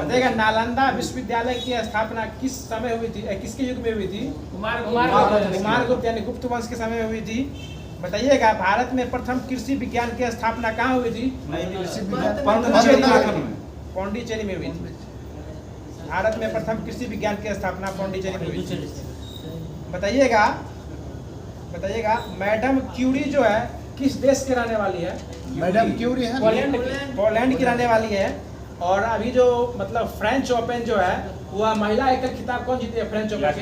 बताइएगा नालंदा विश्वविद्यालय की स्थापना किस समय हुई थी? किसके युग में हुई थी? कुमार गुप्त यानी गुप्त वंश के समय में हुई थी। बताइएगा भारत में प्रथम कृषि विज्ञान की स्थापना कहाँ हुई थी? पौंडीचेरी में हुई थी। भारत में प्रथम कृषि विज्ञान की स्थापना पौंडीचेरी में हुई थी। बताइएगा मैडम क्यूरी जो है किस देश की रहने वाली है? मैडम क्यूरी है पोलैंड की रहने वाली है। और अभी जो मतलब फ्रेंच ओपन जो है वह महिला एकल खिताब कौन जीती है? फ्रेंच ओपन के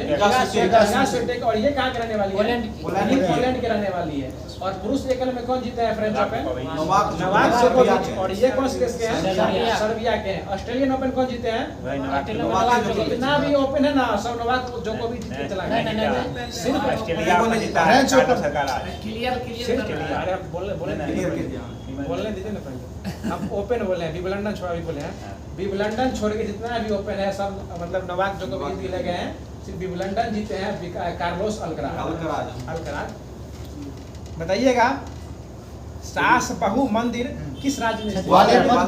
इगा स्वियाटेक। और ये कहाँ के रहने वाली है? पोलैंड के रहने वाली है। और पुरुष एकल में कौन जीता है फ्रेंच ओपन? नोवाक जोकोविच। और ये कौन से देश के हैं? सर्बिया के हैं। ऑस्ट्रेलियन ओपन कौन जीते हैं? जितना भी ओपन है ना सब नोवाक जोकोविच जीत के चला गया। सिर्फ फ्रेंच ओपन बोलने दीजिए ना पहले। हम ओपन बोले हैं, विंबलडन छोड़ा भी बोले हैं। विंबलडन छोड़ के जितना भी ओपन है सब मतलब नोवाक जोकोविच जीत गए हैं। सिर्फ विंबलडन जीते हैं कार्लोस अल्कराज। बताइएगा सास बहु मंदिर किस राज्य में? ग्वालियर मध्य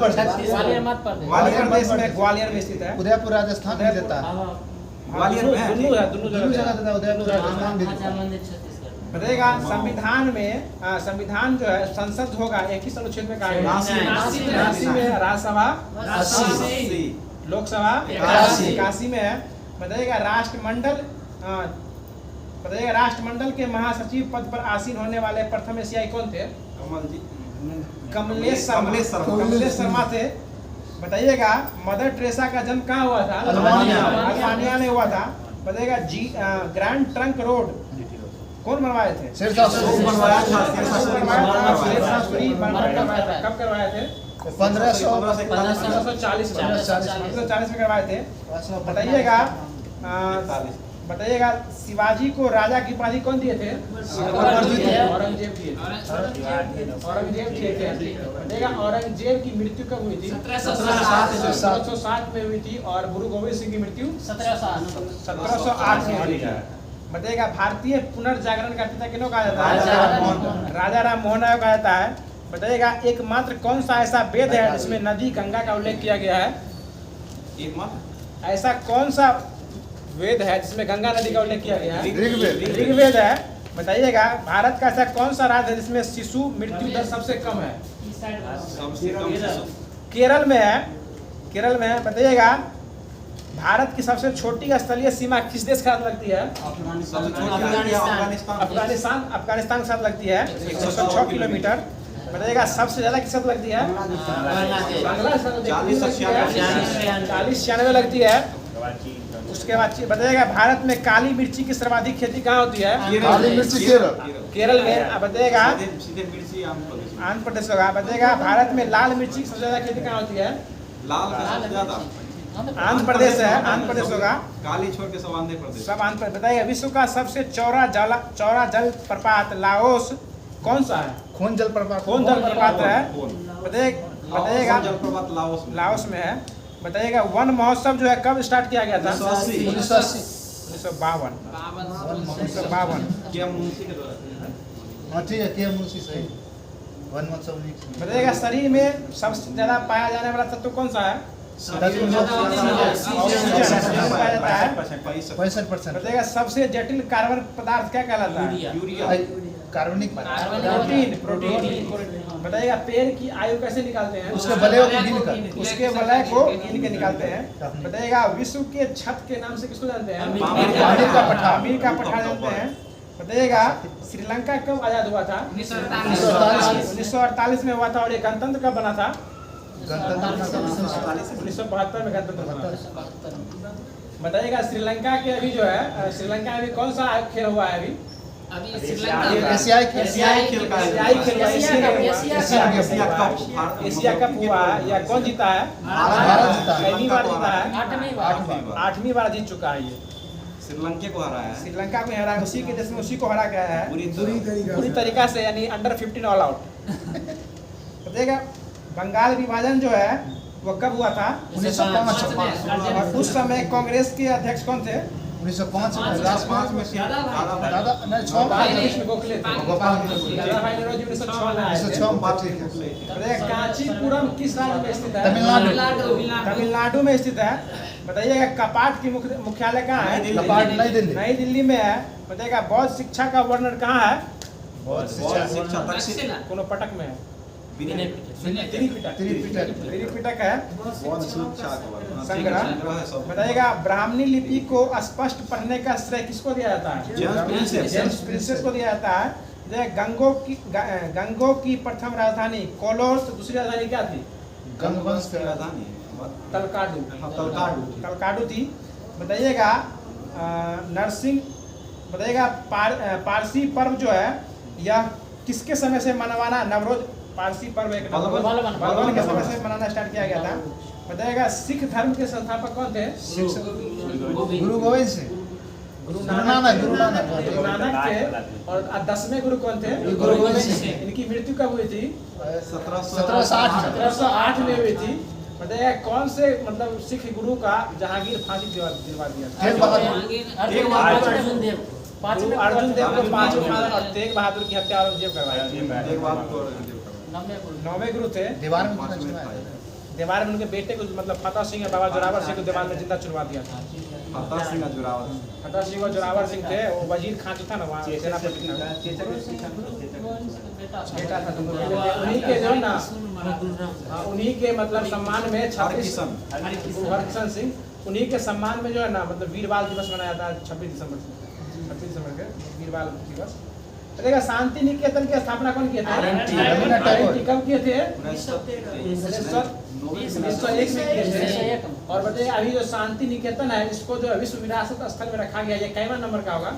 प्रदेश में ग्वालियर में स्थित है। उदयपुर राजस्थान में देता है। ग्वालियर में दोनों जगह देता है। उदयपुर राजस्थान भी देता है। बताइएगा संविधान जो है संसद होगा एक ही अनुच्छेद में कहा गया? 80 में। राज्यसभा 80। लोकसभा 81 में है। बताइएगा राष्ट्रमंडल के महासचिव पद पर आसीन होने वाले प्रथम एशियाई कौन थे? कमलेश शर्मा थे। बताइएगा मदर टेरेसा का जन्म कहाँ हुआ था? अल्बानिया में हुआ था। बताइएगा ग्रैंड ट्रंक रोड कौन बनवाए थे? कब करवाए थे? 1540 में करवाए थे। बताइएगा शिवाजी को राजा की उपाधि कौन दिए थे? औरंगजेब दिए थे। बताइएगा औरंगजेब की मृत्यु कब हुई थी? 1707 में हुई थी। और गुरु गोविंद सिंह की मृत्यु 1708 में हुई थी। बताइएगा भारतीय पुनर्जागरण का पिता किन्हों कहा जाता है? राजा राम मोहन राय कहा जाता है। बताइएगा एकमात्र कौन सा ऐसा वेद है जिसमें नदी गंगा का उल्लेख किया गया है? ऐसा कौन सा वेद है जिसमें गंगा नदी का उल्लेख किया गया है? ऋग्वेद है। बताइएगा भारत का ऐसा कौन सा राज्य है जिसमें शिशु मृत्यु दर सबसे कम है? केरल में है। बताइएगा भारत की सबसे छोटी स्थलीय सीमा किस देश के साथ लगती है? अफगानिस्तान के साथ लगती है 106 किलोमीटर। बताइएगा सबसे ज्यादा किस साथ लगती है? बांग्लादेश 40-96 लगती है। उसके बाद बताइएगा भारत में काली मिर्ची की सर्वाधिक खेती कहाँ होती है? केरल में। बताइएगा आंध्र प्रदेश होगा। बताइएगा भारत में लाल मिर्ची की सबसे ज्यादा खेती कहाँ होती है? आंध्र प्रदेश है, आंध्र प्रदेश होगा, काली छोड़ के सब आंध्र प्रदेश। सब आंध्र प्रदेश। बताइए विश्व का सबसे चौड़ा जल प्रपात लाओस कौन सा है? खोन जलप्रपात। कौन जल प्रपात है? बताइएगा जलप्रपात लाओस में। लाओस में है। बताइएगा वन महोत्सव जो है कब स्टार्ट किया गया था? 1980। 1952। 1952। क्या मुंशी के द्वारा? हाँ ठीक है, के मुंशी सही। वन महोत्सव नहीं। बताइएगा शरीर में सबसे ज्यादा पाया जाने वाला तत्व कौन सा है? ऑक्सीजन पाया जाता है। 65%। बताइएगा सबसे जटिल कार्बन पदार्थ क्या कहलाता है? यूरिया। कार्बनिक। प्रोटीन। बताइएगा पेड़ की आयु कैसे निकालते हैं? उसके वलयों को गिन कर। उसके वलय को गिन के निकालते हैं। बताइएगा विश्व के छत के नाम से किसको जानते हैं? पामीर का पठार। पामीर का पठार जानते हैं। बताइएगा श्रीलंका कब आजाद हुआ था? 1948 में हुआ था। और ये गणतंत्र कब बना था? 1972 में गणतंत्र बना। बताइएगा श्रीलंका के अभी जो है, श्रीलंका में अभी कौन सा खेल हुआ है? अभी एशियाई खेल। एशियाई खेल हुआ, एशिया कप हुआ है। या कौन जीता है? भारत जीता है। पहली बार जीता है, 8वीं 8वीं बार जीत चुका है ये। श्रीलंका को हराया है। श्रीलंका को हरा, उसी के देश में उसी को हरा गया है पूरी तरीका से, यानी अंडर 15 ऑल आउट। बताइएगा बंगाल विभाजन जो है वो कब हुआ था? 1905। और उस समय कांग्रेस के अध्यक्ष कौन थे? 1905 में। 2005 में दादा नहीं 6 में। गोखले थे। गोपाल दादाभाई नौरोजी 1906 में आए थे। 1906 में। ठीक है। बताइएगा कांचीपुरम किस राज्य में स्थित है? तमिलनाडु में स्थित है। बताइएगा कपाट की मुख्यालय कहाँ है? कपाट नई दिल्ली। नई दिल्ली में है। बताइएगा बौद्ध शिक्षा का वर्णन कहाँ है? बहुत शिक्षा तक्षशिला कोनो पटक में है। त्रिपिटक है। बहुत शिक्षा का वर्णन। संग्रह। है सब। बताइएगा ब्राह्मणी लिपि को स्पष्ट पढ़ने का श्रेय किसको दिया जाता है? जेम्स प्रिंसेस को दिया जाता है। गंगों की प्रथम राजधानी कोलोर, तो दूसरी राजधानी क्या थी? गंगवंश की राजधानी तलकाडू थी। बताइएगा नरसिंह। बताइएगा पारसी पर्व जो है यह किसके समय से मनाना? नवरोज पारसी पर्व एक बलबन के समय से मनाना स्टार्ट किया गया था। बताइएगा सिख धर्म के संस्थापक कौन थे? गुरु गोविंद सिंह। गुरु नानक थे। और 10वें गुरु कौन थे? गुरु गोविंद सिंह। इनकी मृत्यु कब हुई थी? 1760 में हुई थी। बताइएगा कौन से मतलब सिख गुरु का जहांगीर फांसी दिलवा दिया था? अर्जुन देव को 5 फांसी और तेग बहादुर की हत्या औरंगजेब करवाया। 9वें गुरु थे। दीवार में उनके बेटे को मतलब फतेह सिंह और बाबा जोरावर सिंह को दीवार में जिंदा चुनवा दिया था। फतेह सिंह और जोरावर सिंह थे, वो वजीर खान जो था ना वहाँ सेनापति था, बेटा था। उन्हीं के जो ना, उन्हीं के मतलब सम्मान में 26 हरकिशन सिंह, उन्हीं के सम्मान में जो है ना मतलब वीरबाल दिवस मनाया था 26 दिसंबर के वीरबाल दिवस। देखिएगा शांति निकेतन की स्थापना कौन किए थे? कब किए थे? 1901 में किए थे। और बताइए अभी जो शांति निकेतन है इसको जो विश्व विरासत स्थल में रखा गया, ये कैवा नंबर का होगा?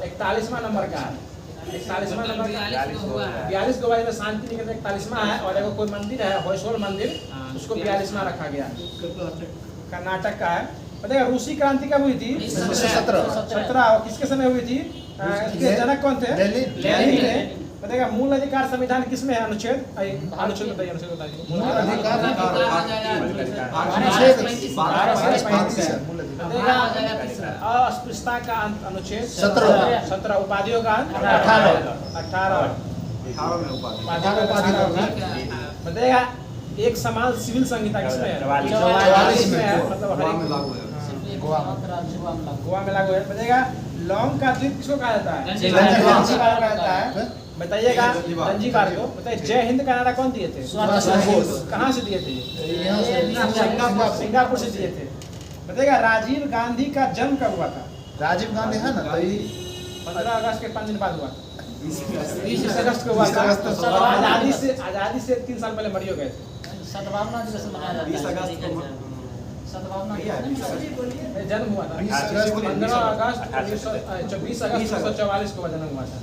41वां नंबर का है। 41वां नंबर 42 गो में शांति निकेतन 41वां है। और एगो कोई मंदिर है होयसोल मंदिर, उसको 42वां रखा गया, कर्नाटक का है। बताइएगा रूसी क्रांति कब हुई थी? 17। किसके समय हुई थी? इसके जनक कौन थे? लेनिन थे। बताइएगा मूल अधिकार संविधान किसमें है? अनुच्छेद बताइए, अनुच्छेद बताइए। अस्पृश्यता का अनुच्छेद 17। उपाधियों का 18। बताइएगा एक समान सिविल संहिता किसमें है? 44 में है। मतलब गोवा में लागू है। बताइएगा लौंग का द्वीप किसको कहा जाता है? कहा जाता है। बताइएगा जंजीबार को। बताइए जय हिंद का नारा कौन दिए थे? कहाँ से दिए थे? सिंगापुर से दिए थे। बताइएगा राजीव गांधी का जन्म कब हुआ था? राजीव गांधी है ना, 15 अगस्त के 5 दिन बाद हुआ। 20 अगस्त को हुआ था। आजादी से 3 साल पहले मरियो गए थे। सद्भावना दिवस मनाया जाता है। 20 अगस्त को जन्म हुआ था। 15 अगस्त 1944 को जन्म हुआ था।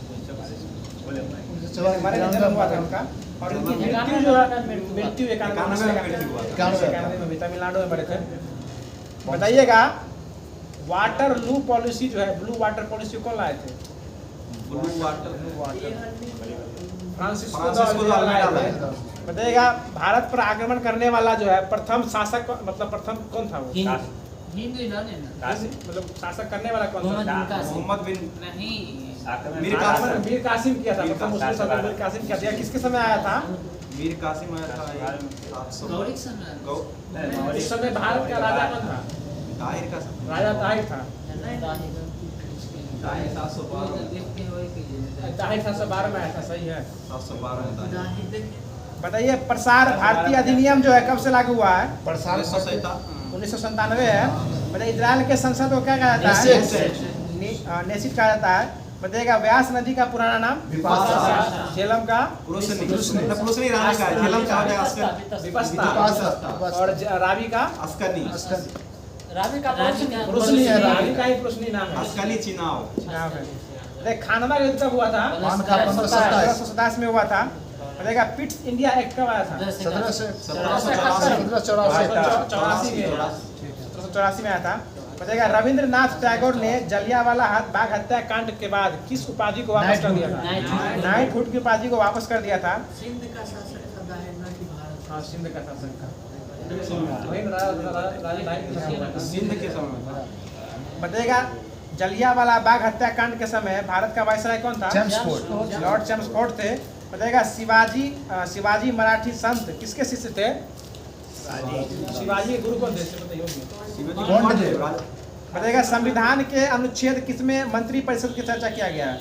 जन्म हुआ था उनका। और इनकी मृत्यु जो है मृत्यु 91 में तमिलनाडु में बड़े थे। बताइएगा वाटरलू पॉलिसी जो है, ब्लू वाटर पॉलिसी कौन लाए थे? ब्लू वाटर फ्रांसिस्को द लाए थे। बताइएगा भारत पर आक्रमण करने वाला जो है प्रथम शासक, मतलब प्रथम कौन था वो? मतलब शासक करने वाला कौन था? मोहम्मद बिन मीर कासिम किया था, मतलब मुस्लिम सरदार मीर कासिम किया था। किसके समय आया था? मीर कासिम आया था 700 उस समय भारत का राजा कौन था? ताहिर का राजा ताहिर था। ताहिर 712 ताहिर 712 में आया था, सही है। 712 बताइए प्रसार भारतीय अधिनियम जो है कब से लागू हुआ है? प्रसार 1997 है। बताइए इजराइल के संसद को क्या कहा जाता है? नेसिट कहा जाता है। बताइएगा व्यास नदी का पुराना नाम? झेलम का? पुरुषनी रानी का झेलम का विपस्ता। और रावी का? अस्कनी रावी का पुरुषनी है, रावी का ही पुरुषनी नाम है। अस्कनी चिनाव नाम है। देखिए खानवा युद्ध कब हुआ था? 1527 में हुआ था। बताइएगा पिट्स इंडिया एक्ट कब आया था? 1784 में आया था। बताइएगा रविंद्रनाथ टैगोर ने जलियांवाला बाग हत्याकांड के बाद किस उपाधि को वापस कर दिया था? नाइटहुड की उपाधि को वापस कर दिया था। सिंध का शासक था भारत। हाँ सिंध का शासक था। सिंध के समय बताइएगा जलियांवाला बाग हत्याकांड के समय भारत का वायसराय कौन था? लॉर्ड चैम्सफोर्ड थे। बताइएगा शिवाजी मराठी संत किसके शिष्य थे? शिवाजी के गुरु कौन थे? बताइएगा संविधान के अनुच्छेद किसमें मंत्रिपरिषद की चर्चा किया गया है?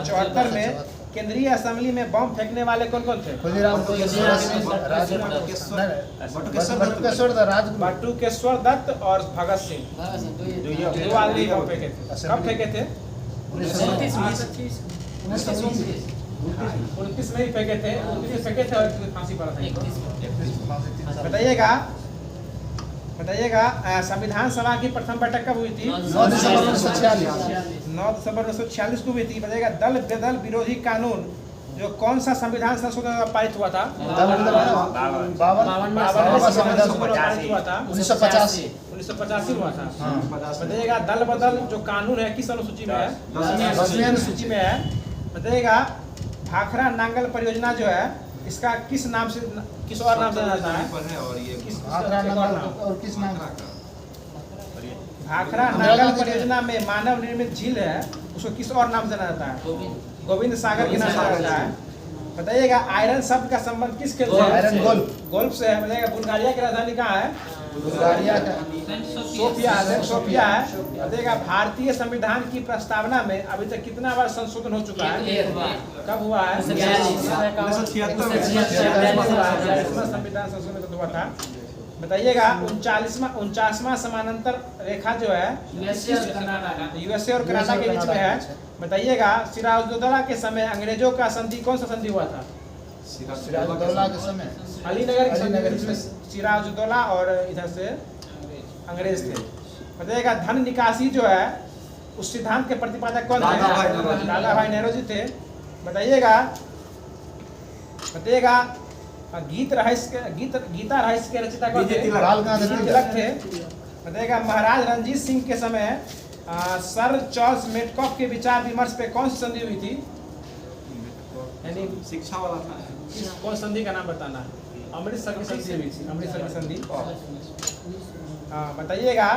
74 में। केंद्रीय असेंबली में बम फेंकने वाले कौन कौन थे? बटुकेश्वर दत्त और भगत सिंह। दो आदमी बम फेंके थे। कब फेंके थे? 29 में ही फेंके थे। 29 में फेंके थे और फांसी पड़ा था। बताइएगा संविधान सभा की प्रथम बैठक कब हुई थी? 9 दिसंबर 1946 को हुई थी। बताइएगा दल बेदल विरोधी कानून जो कौन सा संविधान संशोधन पारित हुआ था? 1985 हुआ था। बताइएगा दल बदल जो कानून है किस अनुसूची में है? 10वीं अनुसूची में है। बताइएगा भाखड़ा नांगल परियोजना जो है इसका किस नाम से, किस और नाम से जाना जाता है? और किस नाम? भाखड़ा नांगल परियोजना में मानव निर्मित झील है उसको किस और नाम से जाना जाता है? गोविंद सागर के नाम से जाना जाता है। बताइएगा आयरन शब्द का संबंध किस खेल से? आयरन गोल्फ से है। बताइएगा बुल्गारिया की राजधानी कहाँ है? सोफिया है। बताइएगा भारतीय संविधान की प्रस्तावना में अभी तक कितना बार संशोधन हो चुका है? कब हुआ है? 1976 संविधान संशोधन हुआ था। बताइएगा 49वां समानांतर रेखा जो है यूएसए और कनाडा के बीच में है। बताइएगा सिराजुद्दौला के समय अंग्रेजों का संधि कौन सा संधि हुआ था? सिराजुद्दौला के समय अलीनगर की संधि जिसमें सिराजुद्दौला और इधर से अंग्रेज थे। बताइएगा धन निकासी जो है उस सिद्धांत के प्रतिपादक कौन थे? दादा भाई नेहरू जी थे। बताइएगा गीता रहस्य के रचयिता कौन थे? तिलक थे। बताइएगा महाराज रणजीत सिंह के समय सर चार्ल्स मेटकॉफ के विचार विमर्श पे कौन सी संधि हुई थी? यानी शिक्षा वाला था। कौन संधि का नाम बताना? अमृतसर की संधि हुई थी। अमृतसर की संधि। हाँ बताइएगा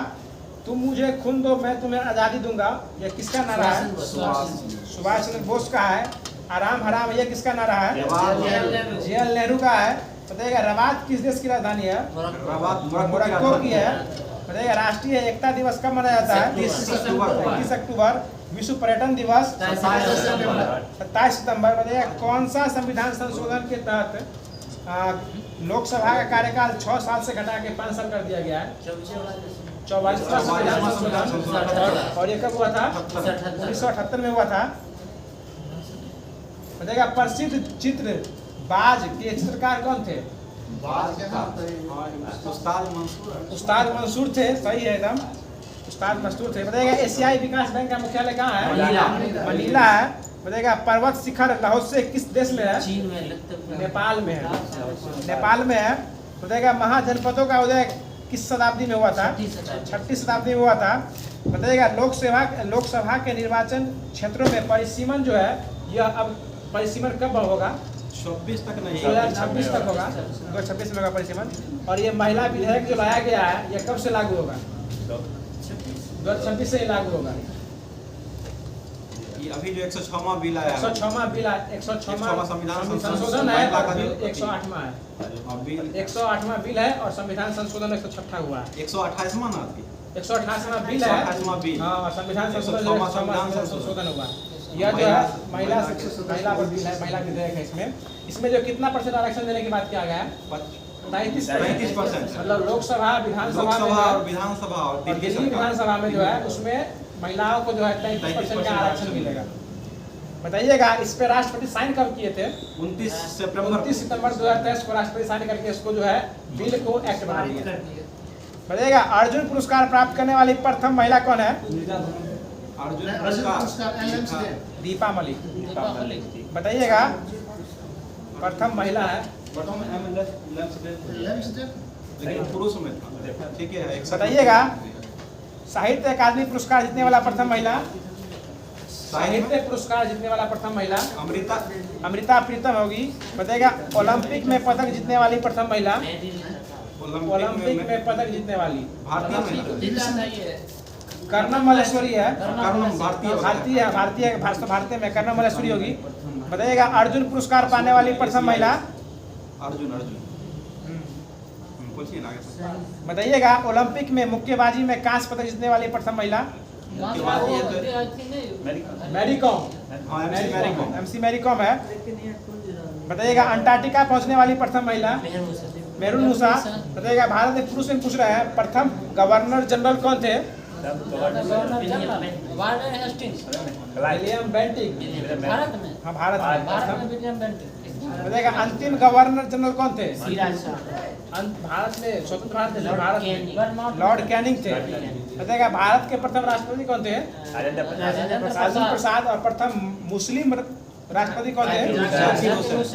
तुम मुझे खून दो मैं तुम्हें आज़ादी दूंगा, यह किसका नारा है? सुभाष चंद्र बोस का है। आराम हराम ये किसका नारा है? जवाहरलाल नेहरू का है। बताइएगा रबात किस देश की राजधानी है? मोरक्को की है। बताइएगा राष्ट्रीय एकता दिवस कब मनाया जाता है? 21 अक्टूबर। विश्व पर्यटन दिवस 27 सितंबर। बताइएगा कौन सा संविधान संशोधन के तहत लोकसभा का कार्यकाल 6 साल से घटा के 5 साल कर दिया गया है? 44वां संविधान संशोधन। और ये कब हुआ था? 1978 में हुआ था। बताइएगा प्रसिद्ध चित्र बाज के चित्रकार कौन थे? उस्ताद मंसूर थे। सही है एकदम, उस्ताद मंसूर थे। बताइएगा एशियाई विकास बैंक का मुख्यालय कहाँ है? मनीला है। बताइएगा पर्वत शिखर लाओसे किस देश में है? चीन में लगता नेपाल में है। नेपाल में है। बताइएगा महाजनपदों का उदय किस शताब्दी में हुआ था? 6वीं शताब्दी में हुआ था। बताइएगा लोकसभा के निर्वाचन क्षेत्रों में परिसीमन जो है यह अब परिसीमन कब होगा? 26 तक नहीं 2026 तक होगा। 2026 में होगा परिसीमन। और ये महिला विधेयक जो लाया गया है यह कब से लागू होगा? 2026 से ही लागू होगा। ये अभी जो 106वां बिल आया है 106वां बिल 106वां संविधान संशोधन है और बिल 108वां है। बिल 108वां बिल है और संविधान संशोधन 106 हुआ है। 128वां ना आपकी 188वां बिल है। 188वां बिल हाँ और संविधान संशोधन 106वां संशोधन हुआ। यह जो है महिला पर बिल है, महिला विधेयक है। इसमें जो कितना % आरक्षण देने की बात किया गया है? 33%। मतलब लोकसभा विधानसभा और विधानसभा और दिल्ली विधानसभा में जो है उसमें महिलाओं को जो है 33% का आरक्षण मिलेगा। बताइएगा इस पे राष्ट्रपति साइन कब किए थे? 29 सितंबर 2023 को राष्ट्रपति साइन करके इसको जो है बिल को एक्ट बना दिया। बताइएगा अर्जुन पुरस्कार प्राप्त करने वाली प्रथम महिला कौन है? अर्जुन पुरस्कार दीपा मलिक। बताइएगा प्रथम महिला है। लेकिन पुरुष में था। ठीक है। बताइएगा साहित्य अकादमी पुरस्कार जीतने वाला प्रथम महिला? साहित्य पुरस्कार जीतने वाला प्रथम महिला अमृता प्रीतम होगी। बताइएगा ओलंपिक में पदक जीतने वाली प्रथम महिला? ओलंपिक में पदक जीतने वाली भारतीय कर्णम मल्लेश्वरी है। भारतीय में कर्णम मल्लेश्वरी होगी। बताइएगा अर्जुन पुरस्कार पाने वाली प्रथम महिला? अर्जुन बताइएगा ओलंपिक में मुक्केबाजी में कांस्य पदक जीतने वाली प्रथम महिला? मैरी कॉम। एमसी मैरी कॉम है। बताइएगा अंटार्कटिका पहुंचने वाली प्रथम महिला? मेहरुन मूसा। बताइएगा भारत में पुरुष में पूछ रहे हैं प्रथम गवर्नर जनरल कौन थे? William Bentinck. हाँ भारत में विलियम बेंटिक। बताइएगा अंतिम गवर्नर जनरल कौन थे? भारत में स्वतंत्र भारत में लॉर्ड कैनिंग थे। बताइएगा भारत के प्रथम राष्ट्रपति कौन थे? राजेंद्र प्रसाद। और प्रथम मुस्लिम राष्ट्रपति कौन थे?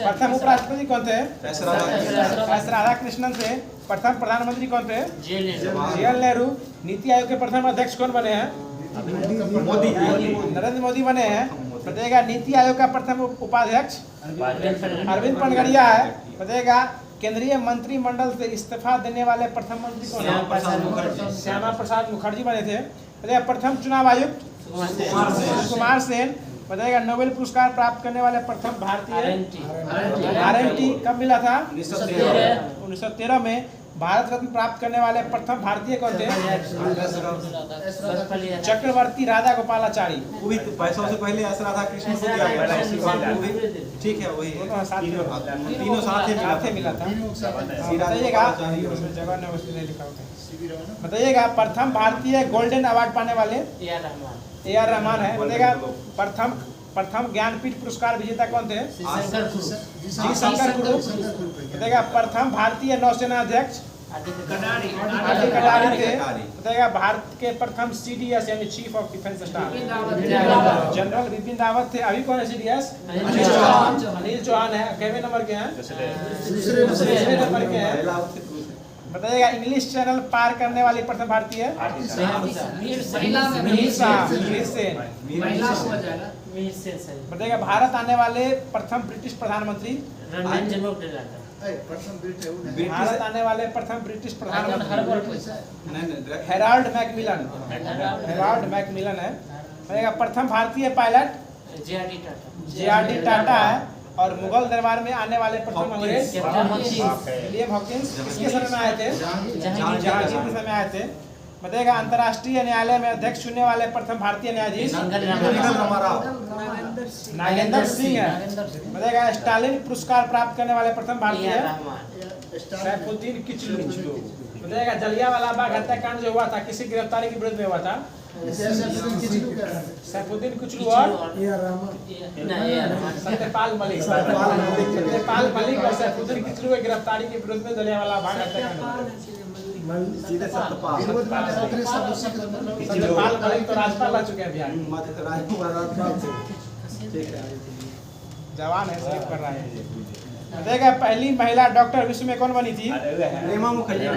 प्रथम उपराष्ट्रपति कौन थे? एस राधाकृष्णन थे। प्रथम प्रधानमंत्री कौन थे? जवाहरलाल नेहरू। नीति आयोग के प्रथम अध्यक्ष कौन बने हैं? मोदी। नरेंद्र मोदी बने हैं। बताइएगा नीति आयोग का प्रथम उपाध्यक्ष अरविंद पनगड़िया है। बताइएगा केंद्रीय मंत्रिमंडल से इस्तीफा देने वाले प्रथम मंत्री कौन है? श्यामा प्रसाद मुखर्जी बने थे। बताइएगा प्रथम चुनाव आयुक्त कुमार सेन। बताइएगा नोबेल पुरस्कार प्राप्त करने वाले प्रथम भारतीय आरएनटी कब मिला था? 1913 में। भारत रत्न प्राप्त करने वाले प्रथम भारतीय कौन थे? चक्रवर्ती राधा गोपालाचारी। वो भी पैसों से पहले एस राधाकृष्णन को दिया गया। ठीक है वही तीनों साथ ही मिला था। बताइएगा प्रथम भारतीय गोल्डन अवार्ड पाने वाले? AR रहमान है। बताइएगा प्रथम ज्ञानपीठ पुरस्कार विजेता कौन थे? जी शंकर गुरु। बताइएगा प्रथम भारतीय नौसेना अध्यक्ष आदित्य कटारी थे। बताइएगा भारत के प्रथम CDS यानी chief of defence staff general Bipin Rawat थे। अभी कौन है CDS? अनिल चौहान है। कितने नंबर के हैं? दूसरे नंबर के हैं। बताइएगा इंग्लिश चैनल पार करने वाली प्रथम भारतीय? बताइएगा भारत आने वाले प्रथम ब्रिटिश प्रधानमंत्री? भारत आने वाले प्रथम ब्रिटिश प्रधानमंत्री हेराल्ड मैकमिलन है। बताइएगा प्रथम भारतीय पायलट? JRD टाटा है। और मुगल दरबार में आने वाले प्रथम अंग्रेज विलियम हॉकिंस किसके समय में आए थे? जहांगीर के समय आए थे। बताइएगा अंतर्राष्ट्रीय न्यायालय में अध्यक्ष चुनने वाले प्रथम भारतीय न्यायाधीश नागेंद्र सिंह है। बताइएगा स्टालिन पुरस्कार प्राप्त करने वाले प्रथम भारतीय सैफुद्दीन किचलू। बताइएगा जलियांवाला बाग हत्याकांड जो हुआ था किसी गिरफ्तारी के विरुद्ध में हुआ था? सैफुद्दीन किचलू और सत्यपाल मलिक। सत्यपाल मलिक और सैफुद्दीन किचलू की गिरफ्तारी के विरुद्ध में जलियांवाला बाग हत्याकांड। सत्यपाल मलिक तो राज्यपाल रह चुके हैं बिहार। जवान है, स्किप कर रहा है। देखिए पहली महिला डॉक्टर विश्व में कौन बनी थी? प्रेमा मुखर्जी।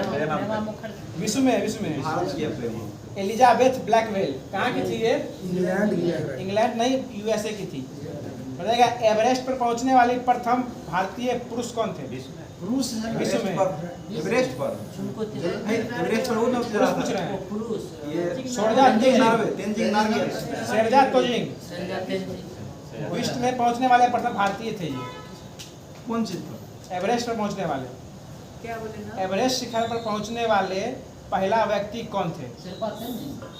विश्व में भारत की है प्रेमा। Elizabeth Blackwell. कहाँ की थी ये? इंग्लैंड नहीं, यूएसए की थी। बताइएगा एवरेस्ट पर पहुंचने वाली प्रथम भारतीय पुरुष कौन थे? रूस है विश्व में एवरेस्ट पर एवरेस्ट पर वो ना पुरुष पूछ रहे हैं। ये सोरजा तेंजिंग नॉर्वे शेरजा तोजिंग विश्व में पहुंचने वाले प्रथम भारतीय थे ये। कौन चीज पर? एवरेस्ट पर पहुंचने वाले, एवरेस्ट शिखर पर पहुंचने वाले पहला व्यक्ति कौन थे?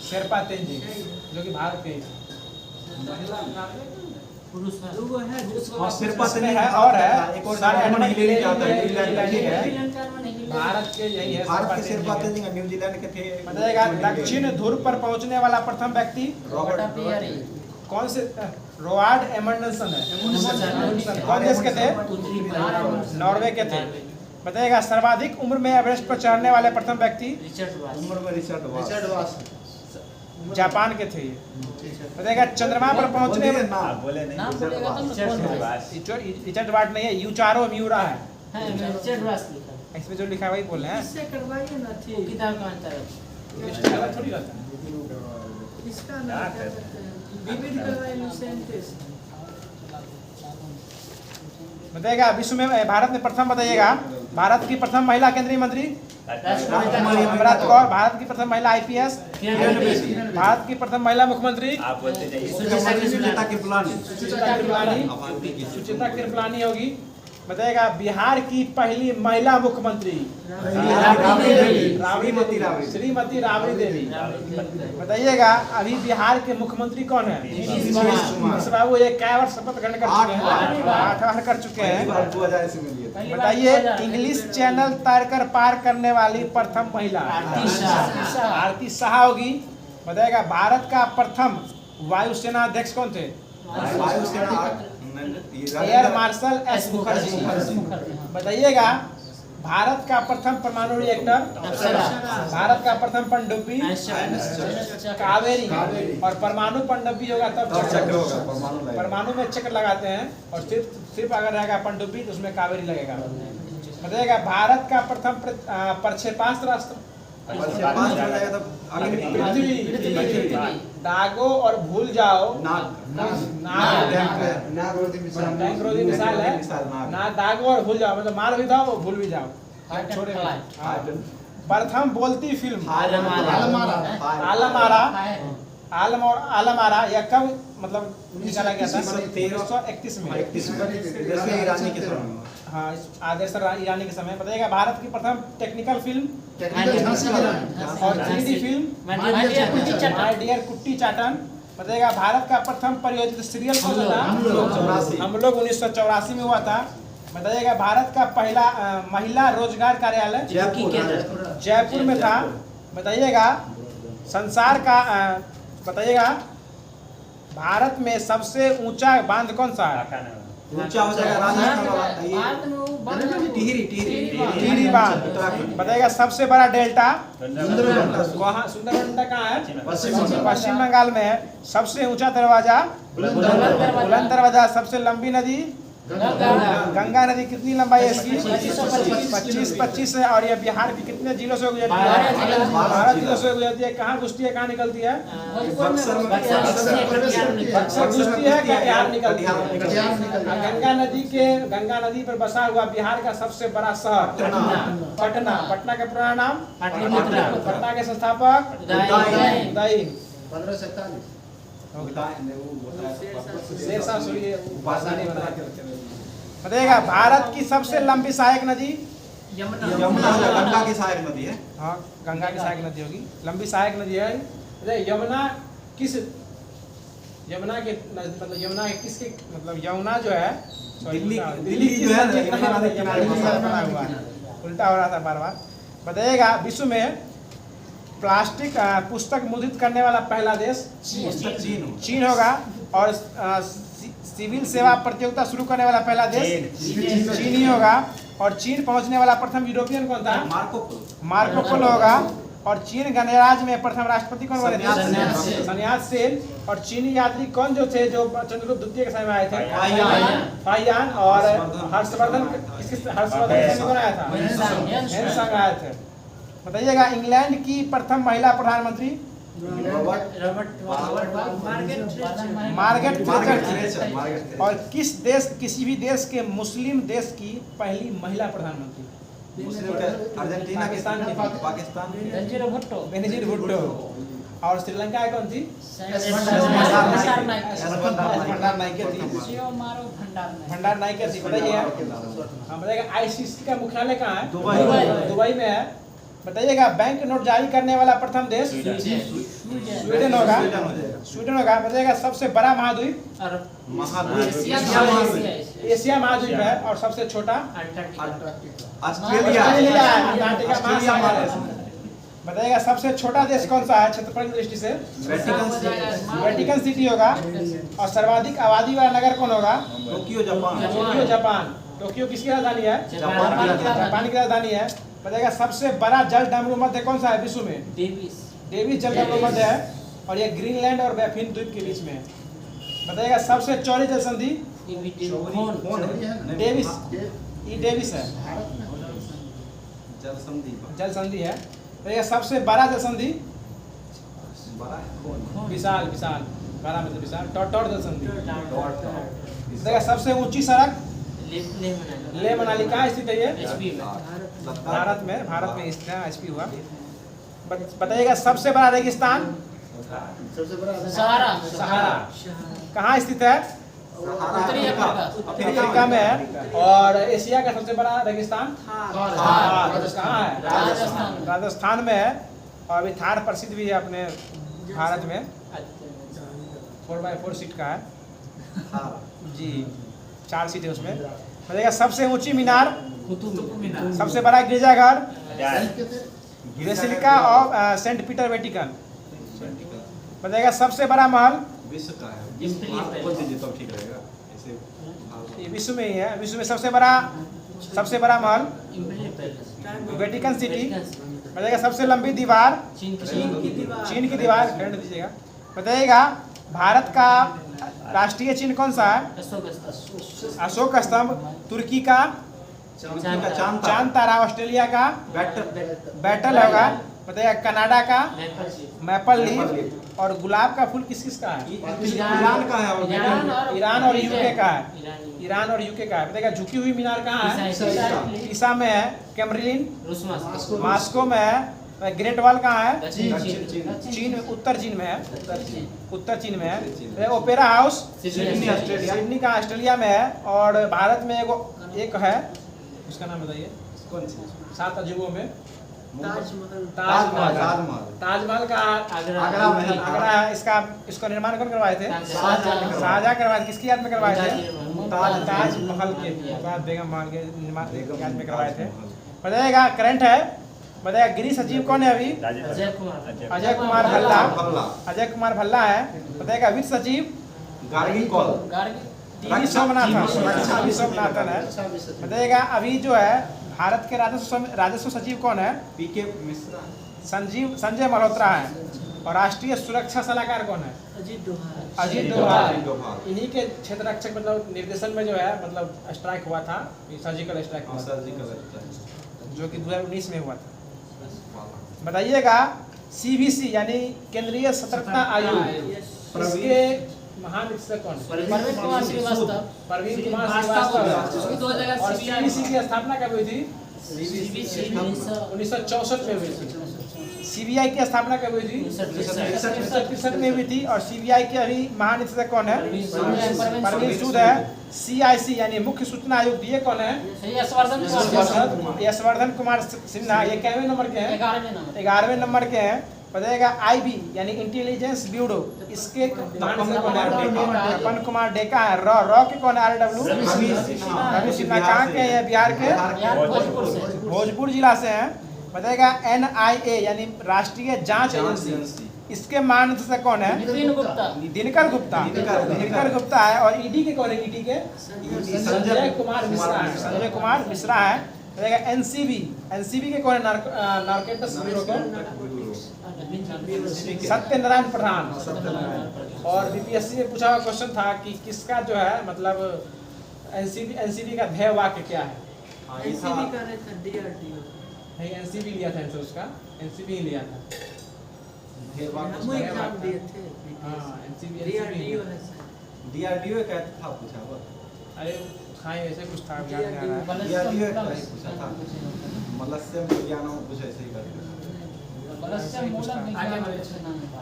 शेरपा तेंजिंग, जो कि भारत के ही थे। और शेरपा इसमें तेंजिंग है और है एक और सारे एडमंड एडमंड हिलेरी हिलेरी जाता है न्यूजीलैंड न्यूजीलैंड के के हैं। भारत के यही है भारत के शेरपा शेरपा तेंजिंग। तेंजिंग न्यूजीलैंड के थे। बताइएगा दक्षिण ध्रुव पर पहुंचने वाला प्रथम व्यक्ति रॉबर्ट कौन से? रोवार्ड एमंडसन है। कौन देश के थे? नॉर्वे के थे। बताइएगा सर्वाधिक उम्र में एवरेस्ट पर चढ़ने वाले प्रथम व्यक्ति उम्र में रिचर्ड वास। जापान के थे ये। बताइएगा चंद्रमा पर पहुंचने में ना बोले नहीं रिचर्ड वाट नहीं है, यूचारो म्यूरा है। इसमें जो लिखा है वही बोल रहे हैं। मिस्टेक अलग थोड़ी रहता है। बताइएगा विश्व में भारत में प्रथम, बताइएगा भारत की प्रथम महिला केंद्रीय मंत्री अमृत कौर। भारत की प्रथम महिला आईपीएस। भारत की प्रथम महिला मुख्यमंत्री सुचिता कृपलानी होगी। बताइएगा बिहार की पहली महिला मुख्यमंत्री श्रीमती राबड़ी देवी। बताइएगा अभी बिहार के मुख्यमंत्री कौन है? नीतीश बाबू। ये क्या वर्ष शपथ ग्रहण कर चुके हैं? 8 बार कर चुके हैं। 2000 ईस्वी में लिए थे। बताइए इंग्लिश चैनल तैरकर पार करने वाली प्रथम महिला आरती शाह होगी। बताइएगा भारत का प्रथम वायुसेना अध्यक्ष कौन थे? वायुसेना एयर मार्शल एस मुखर्जी। बताइएगा भारत का प्रथम परमाणु रिएक्टर, भारत का प्रथम पनडुब्बी कावेरी। और परमाणु पनडुब्बी होगा तब चक्र होगा। परमाणु में चक्र लगाते हैं और सिर्फ अगर रहेगा पनडुब्बी तो उसमें कावेरी लगेगा। बताइएगा भारत का प्रथम प्रक्षेपास्त्र पृथ्वी दागो और भूल जाओ टैंकरोधी मिसाइल है ना। दागो और भूल जाओ मतलब मार भी जाओ और भूल भी जाओ। छोड़े प्रथम बोलती फिल्म आलम और आलमारा यह कब मतलब निकाला गया था? 1331 में ईरानी के समय। हाँ, आदेश ईरानी के समय। बताइएगा भारत की प्रथम टेक्निकल फिल्म और 3D फिल्म माय डियर कुट्टी चाटन। बताइएगा भारत का प्रथम परियोजित सीरियल कौन सा था? हम लोग 1984 में हुआ था। बताइएगा भारत का पहला महिला रोजगार कार्यालय जयपुर में था। बताइएगा संसार का बताइएगा भारत में सबसे ऊंचा बांध कौन सा है? ऊंचा हो जाएगा राजस्थान वाला टिहरी बांध। बताइएगा सबसे बड़ा डेल्टा वहाँ सुंदरबंडा कहाँ है? पश्चिम बंगाल में है। सबसे ऊंचा दरवाजा बुलंद दरवाजा। सबसे लंबी नदी गंगा नदी। कितनी लंबाई है इसकी? 25 है। और ये बिहार के कितने जिलों से गुजरती है? 12 जिलों से गुजरती है। कहाँ घुसती है, कहाँ निकलती है? बक्सर घुसती है, कटिहार निकलती है। गंगा नदी पर बसा हुआ बिहार का सबसे बड़ा शहर पटना। पटना का पुराना नाम पटना के संस्थापक उदयन। 1547। बताइएगा भारत की सबसे लंबी सहायक नदी यमुना गंगा की सहायक नदी है। हाँ, गंगा की सहायक नदी होगी। लंबी सहायक नदी है। यमुना के मतलब यमुना के किसके मतलब यमुना जो है दिल्ली जो है उल्टा हो रहा था बार बार। बताइएगा विश्व में प्लास्टिक पुस्तक मुद्रित करने वाला पहला देश चीन होगा। और सिविल सेवा प्रतियोगिता शुरू करने वाला पहला देश चीन ही होगा। और चीन पहुंचने वाला प्रथम यूरोपियन कौन था? मार्को पोलो होगा। और चीन गणराज्य में प्रथम राष्ट्रपति कौन बने थे? सन्यासी सेन। सन्यासी सेन। और चीनी यात्री कौन जो थे जो चंद्रगुप्त द्वितीय के समय में आए थे? फाहियान। और हर्षवर्धन कौन आया था? हेनसांग आए थे। बताइएगा इंग्लैंड की प्रथम महिला प्रधानमंत्री? Margaret Thatcher. और किसी भी देश के मुस्लिम देश की पहली महिला प्रधानमंत्री? अर्जेंटीना, पाकिस्तान, बेनजीर भुट्टो। और श्रीलंका कौन थी? भंडार नायकर थी। बताइएगा आईसीसी का मुख्यालय कहाँ है? दुबई में है। बताइएगा बैंक नोट जारी करने वाला प्रथम देश? स्वीडन होगा। बताइएगा सबसे बड़ा महाद्वीप? एशिया महाद्वीप है। और सबसे छोटा? ऑस्ट्रेलिया। बताइएगा सबसे छोटा देश कौन सा है क्षेत्रफल की दृष्टि से? वेटिकन सिटी होगा। और सर्वाधिक आबादी वाला नगर कौन होगा? Tokyo, Japan. टोक्यो किसकी राजधानी है? जापान की राजधानी है। बताइएगा सबसे बड़ा जल डमरू मध्य कौन सा है विश्व में? डेविस जल डमरू मध्य है। और ये ग्रीनलैंड और बैफिन द्वीप के बीच में है। बताइएगा सबसे चौड़ी जल संधि? डेविस है। जल संधि है। बताइएगा सबसे बड़ा जल संधि? विशाल। बड़ा मतलब विशाल। टॉट जल संधि। बताइएगा सबसे ऊंची सड़क? लेह मनाली। कहाँ स्थित है ये? भारत में स्थित है। एचपी हुआ। बताइएगा सबसे बड़ा रेगिस्तान? सहारा। कहाँ स्थित है? अफ्रीका में है। और एशिया का सबसे बड़ा रेगिस्तान? कहाँ है? राजस्थान में है। और अभी थार प्रसिद्ध भी है अपने भारत में। 4x4 सीट का है जी। 4 सीट है उसमें। बताइएगा सबसे ऊंची मीनार? सबसे बड़ा गिरजाघर? Basilica of saint Peter Vatican. बताइएगा सबसे बड़ा महल? विश्व का है। ठीक रहेगा ऐसे। ये विश्व में ही है। विश्व में सबसे बड़ा महल? Vatican city. बताइएगा सबसे लंबी दीवार? चीन की दीवार। करंट दीजिएगा। बताइएगा भारत का राष्ट्रीय चिन्ह कौन सा है? अशोक स्तंभ। तुर्की का? चांद तारा। ऑस्ट्रेलिया का? बैटल होगा। बताइएगा कनाडा का? Maple leaf. और गुलाब का फूल किस का है? ईरान का है। ईरान और यूके का है। बताइएगा झुकी हुई मीनार कहाँ है? ईसा में है। कैमरिन मॉस्को में है। ग्रेट वॉल कहाँ है? चीन में। उत्तर चीन में है। Opera house? सिडनी का ऑस्ट्रेलिया में है। और भारत में एक है, उसका नाम बताइए। कौन सी? 7 अजूबों में ताजमहल का आगरा है। इसका निर्माण कौन करवाए थे? शाहजहां करवाए। किसकी याद में करवाए थे? ताजमहल के बेगम महल के याद में करवाए थे। बताइएगा करंट है। बताइएगा गृह सचिव कौन है अभी? अजय कुमार भल्ला है। बताइएगा वित्त सचिव? टीवी सोमनाथन है। बताइएगा अभी जो है भारत के राजस्व सचिव कौन है? पीके मिश्रा। संजय मल्होत्रा है। और राष्ट्रीय सुरक्षा सलाहकार कौन है? अजीत डोभाल। इन्हीं के क्षेत्र रक्षक मतलब निर्देशन में जो है मतलब स्ट्राइक हुआ था, सर्जिकल स्ट्राइक जो कि 2019 में हुआ था। बताइएगा सीबीसी यानी केंद्रीय सतर्कता आयोग, इसके महानिदेशक कौन है? परवीन कुमार श्रीवास्तव। और सीबीसी की स्थापना कब हुई थी? 1964 में हुई थी। सीबीआई की स्थापना कब हुई थी? 1963 में हुई थी। और सीबीआई के अभी महानिदेशक कौन है? परवीन सूद है। सीआईसी यानी मुख्य सूचना आयोग दिए कौन है? यशवर्धन कुमार सिन्हा। ये कितने नंबर के हैं? 11वें नंबर के हैं। बताइएगा आईबी यानी इंटेलिजेंस ब्यूरो, इसके तपन कुमार डेका है। रॉ के कौन है? RW रवि सिन्हा। कहाँ के हैं? बिहार के भोजपुर जिला से हैं। बताइएगा NIA यानी राष्ट्रीय जांच एजेंसी, इसके महानिदेशक कौन है? दिनकर गुप्ता है। और ईडी के कौन है? ईडी के संजय कुमार मिश्रा है। रहेगा एनसीबी के कौन है? नार्कोटिक्स ब्यूरो के सत्यनारायण प्रधान। और बीपीएससी में पूछा हुआ क्वेश्चन था कि किसका जो है मतलब एनसीबी का ध्येय वाक्य क्या है? एनसीबी का नहीं था, डीआरडीओ। नहीं, एनसीबी लिया था आंसर उसका, एनसीबी ही लिया था। हम एग्जाम दिए थे। हाँ, एनसीबी डीआरडीओ है सर। डीआरडीओ का था पूछा हुआ। अरे हाँ ऐसे कुछ था, याद नहीं आ रहा है। डीआरडीओ का ही पूछा था। मत्स्य विज्ञान कुछ ऐसे ही करके।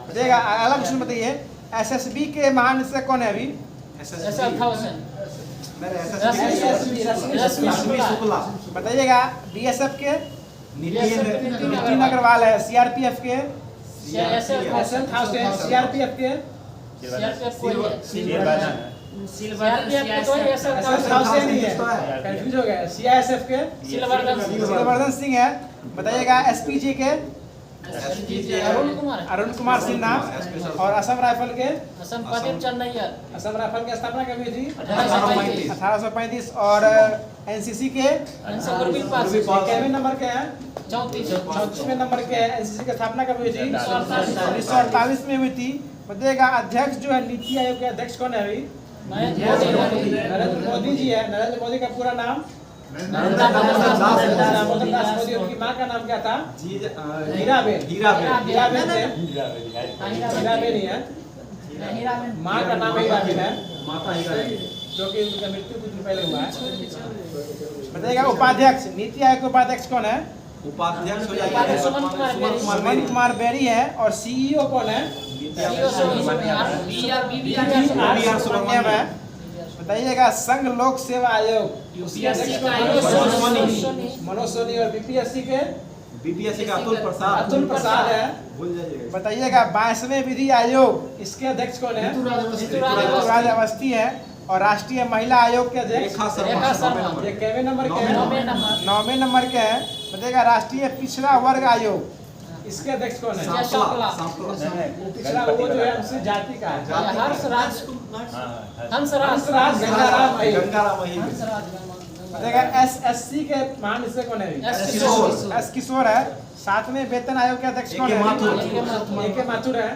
देखिएगा अगला क्वेश्चन बताइए, एसएसबी के महानिदेशक कौन है अभी? रश्मि शुक्ला। बताइएगा बीएसएफ के? नितिन अग्रवाल है। सीआरपीएफ के? सीआरपीएफ के? कंफ्यूज हो गया। सीआईएसएफ के? सिलवर्धन सिंह है। बताइएगा एसपीजी के? अरुण कुमार सिन्हा। और असम राइफल के? असम राइफल की स्थापना कब हुई थी? 1835। और एनसीसी के? कितने नंबर के हैं? 34वें नंबर के हैं। एनसीसी की स्थापना कब हुई थी? 1948 में हुई थी। बताइएगा अध्यक्ष जो है नीति आयोग के अध्यक्ष कौन है अभी? नरेंद्र मोदी जी है। नरेंद्र मोदी का पूरा नाम? दामोदर दास मोदी। उनकी माँ का नाम क्या था? हीराबेन। हीराबेन ही है। माँ का नाम हीराबेन है, जो कि उनका मृत्यु कुछ दिन पहले हुआ है। बताइएगा उपाध्यक्ष, नीति आयोग के उपाध्यक्ष कौन है? उपाध्यक्ष हो जाएगा सुमन कुमार बेरी है। और सीईओ कौन है? सुब्रमण्यम है। बताइएगा संघ लोक सेवा आयोग मनोज सोनी। और बीपीएससी के? बीपीएससी का अतुल प्रसाद है। भूल जाइएगा। बताइएगा 22वें विधि आयोग, इसके अध्यक्ष कौन है? ऋतुराज अवस्थी है। और राष्ट्रीय महिला आयोग के अध्यक्ष? रेखा शर्मा। ये कितने नंबर के हैं? 9वें नंबर के हैं। बताइएगा राष्ट्रीय पिछड़ा वर्ग आयोग, इसके अध्यक्ष कौन है? पिछड़ा वो जो है अनुसूचित जाति का है। हंसराज गंगाराम अहीर। बताइएगा एसएससी के महानिदेशक कौन है? एस किशोर है। 7वें वेतन आयोग के अध्यक्ष कौन है? AK माथुर है।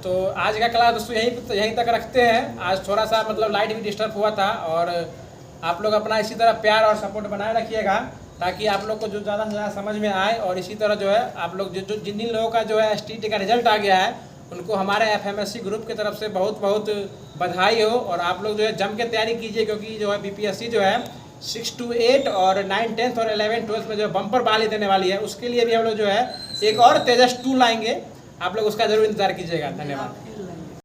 तो आज का क्लास दोस्तों यहीं तक रखते हैं। आज थोड़ा सा मतलब लाइट भी डिस्टर्ब हुआ था। और आप लोग अपना इसी तरह प्यार और सपोर्ट बनाए रखिएगा, ताकि आप लोग को जो ज़्यादा से ज़्यादा समझ में आए। और इसी तरह जो है आप लोग जिन लोगों का जो है STT का रिजल्ट आ गया है, उनको हमारे FMSC ग्रुप की तरफ से बहुत बहुत बधाई हो। और आप लोग जो है जम के तैयारी कीजिए, क्योंकि जो है BPSC जो है 6 to 8 और 9, 10th और 11, 12th में जो बम्पर बाली देने वाली है, उसके लिए भी हम लोग जो है एक और तेजस 2 लाएंगे। आप लोग उसका जरूर इंतजार कीजिएगा। धन्यवाद।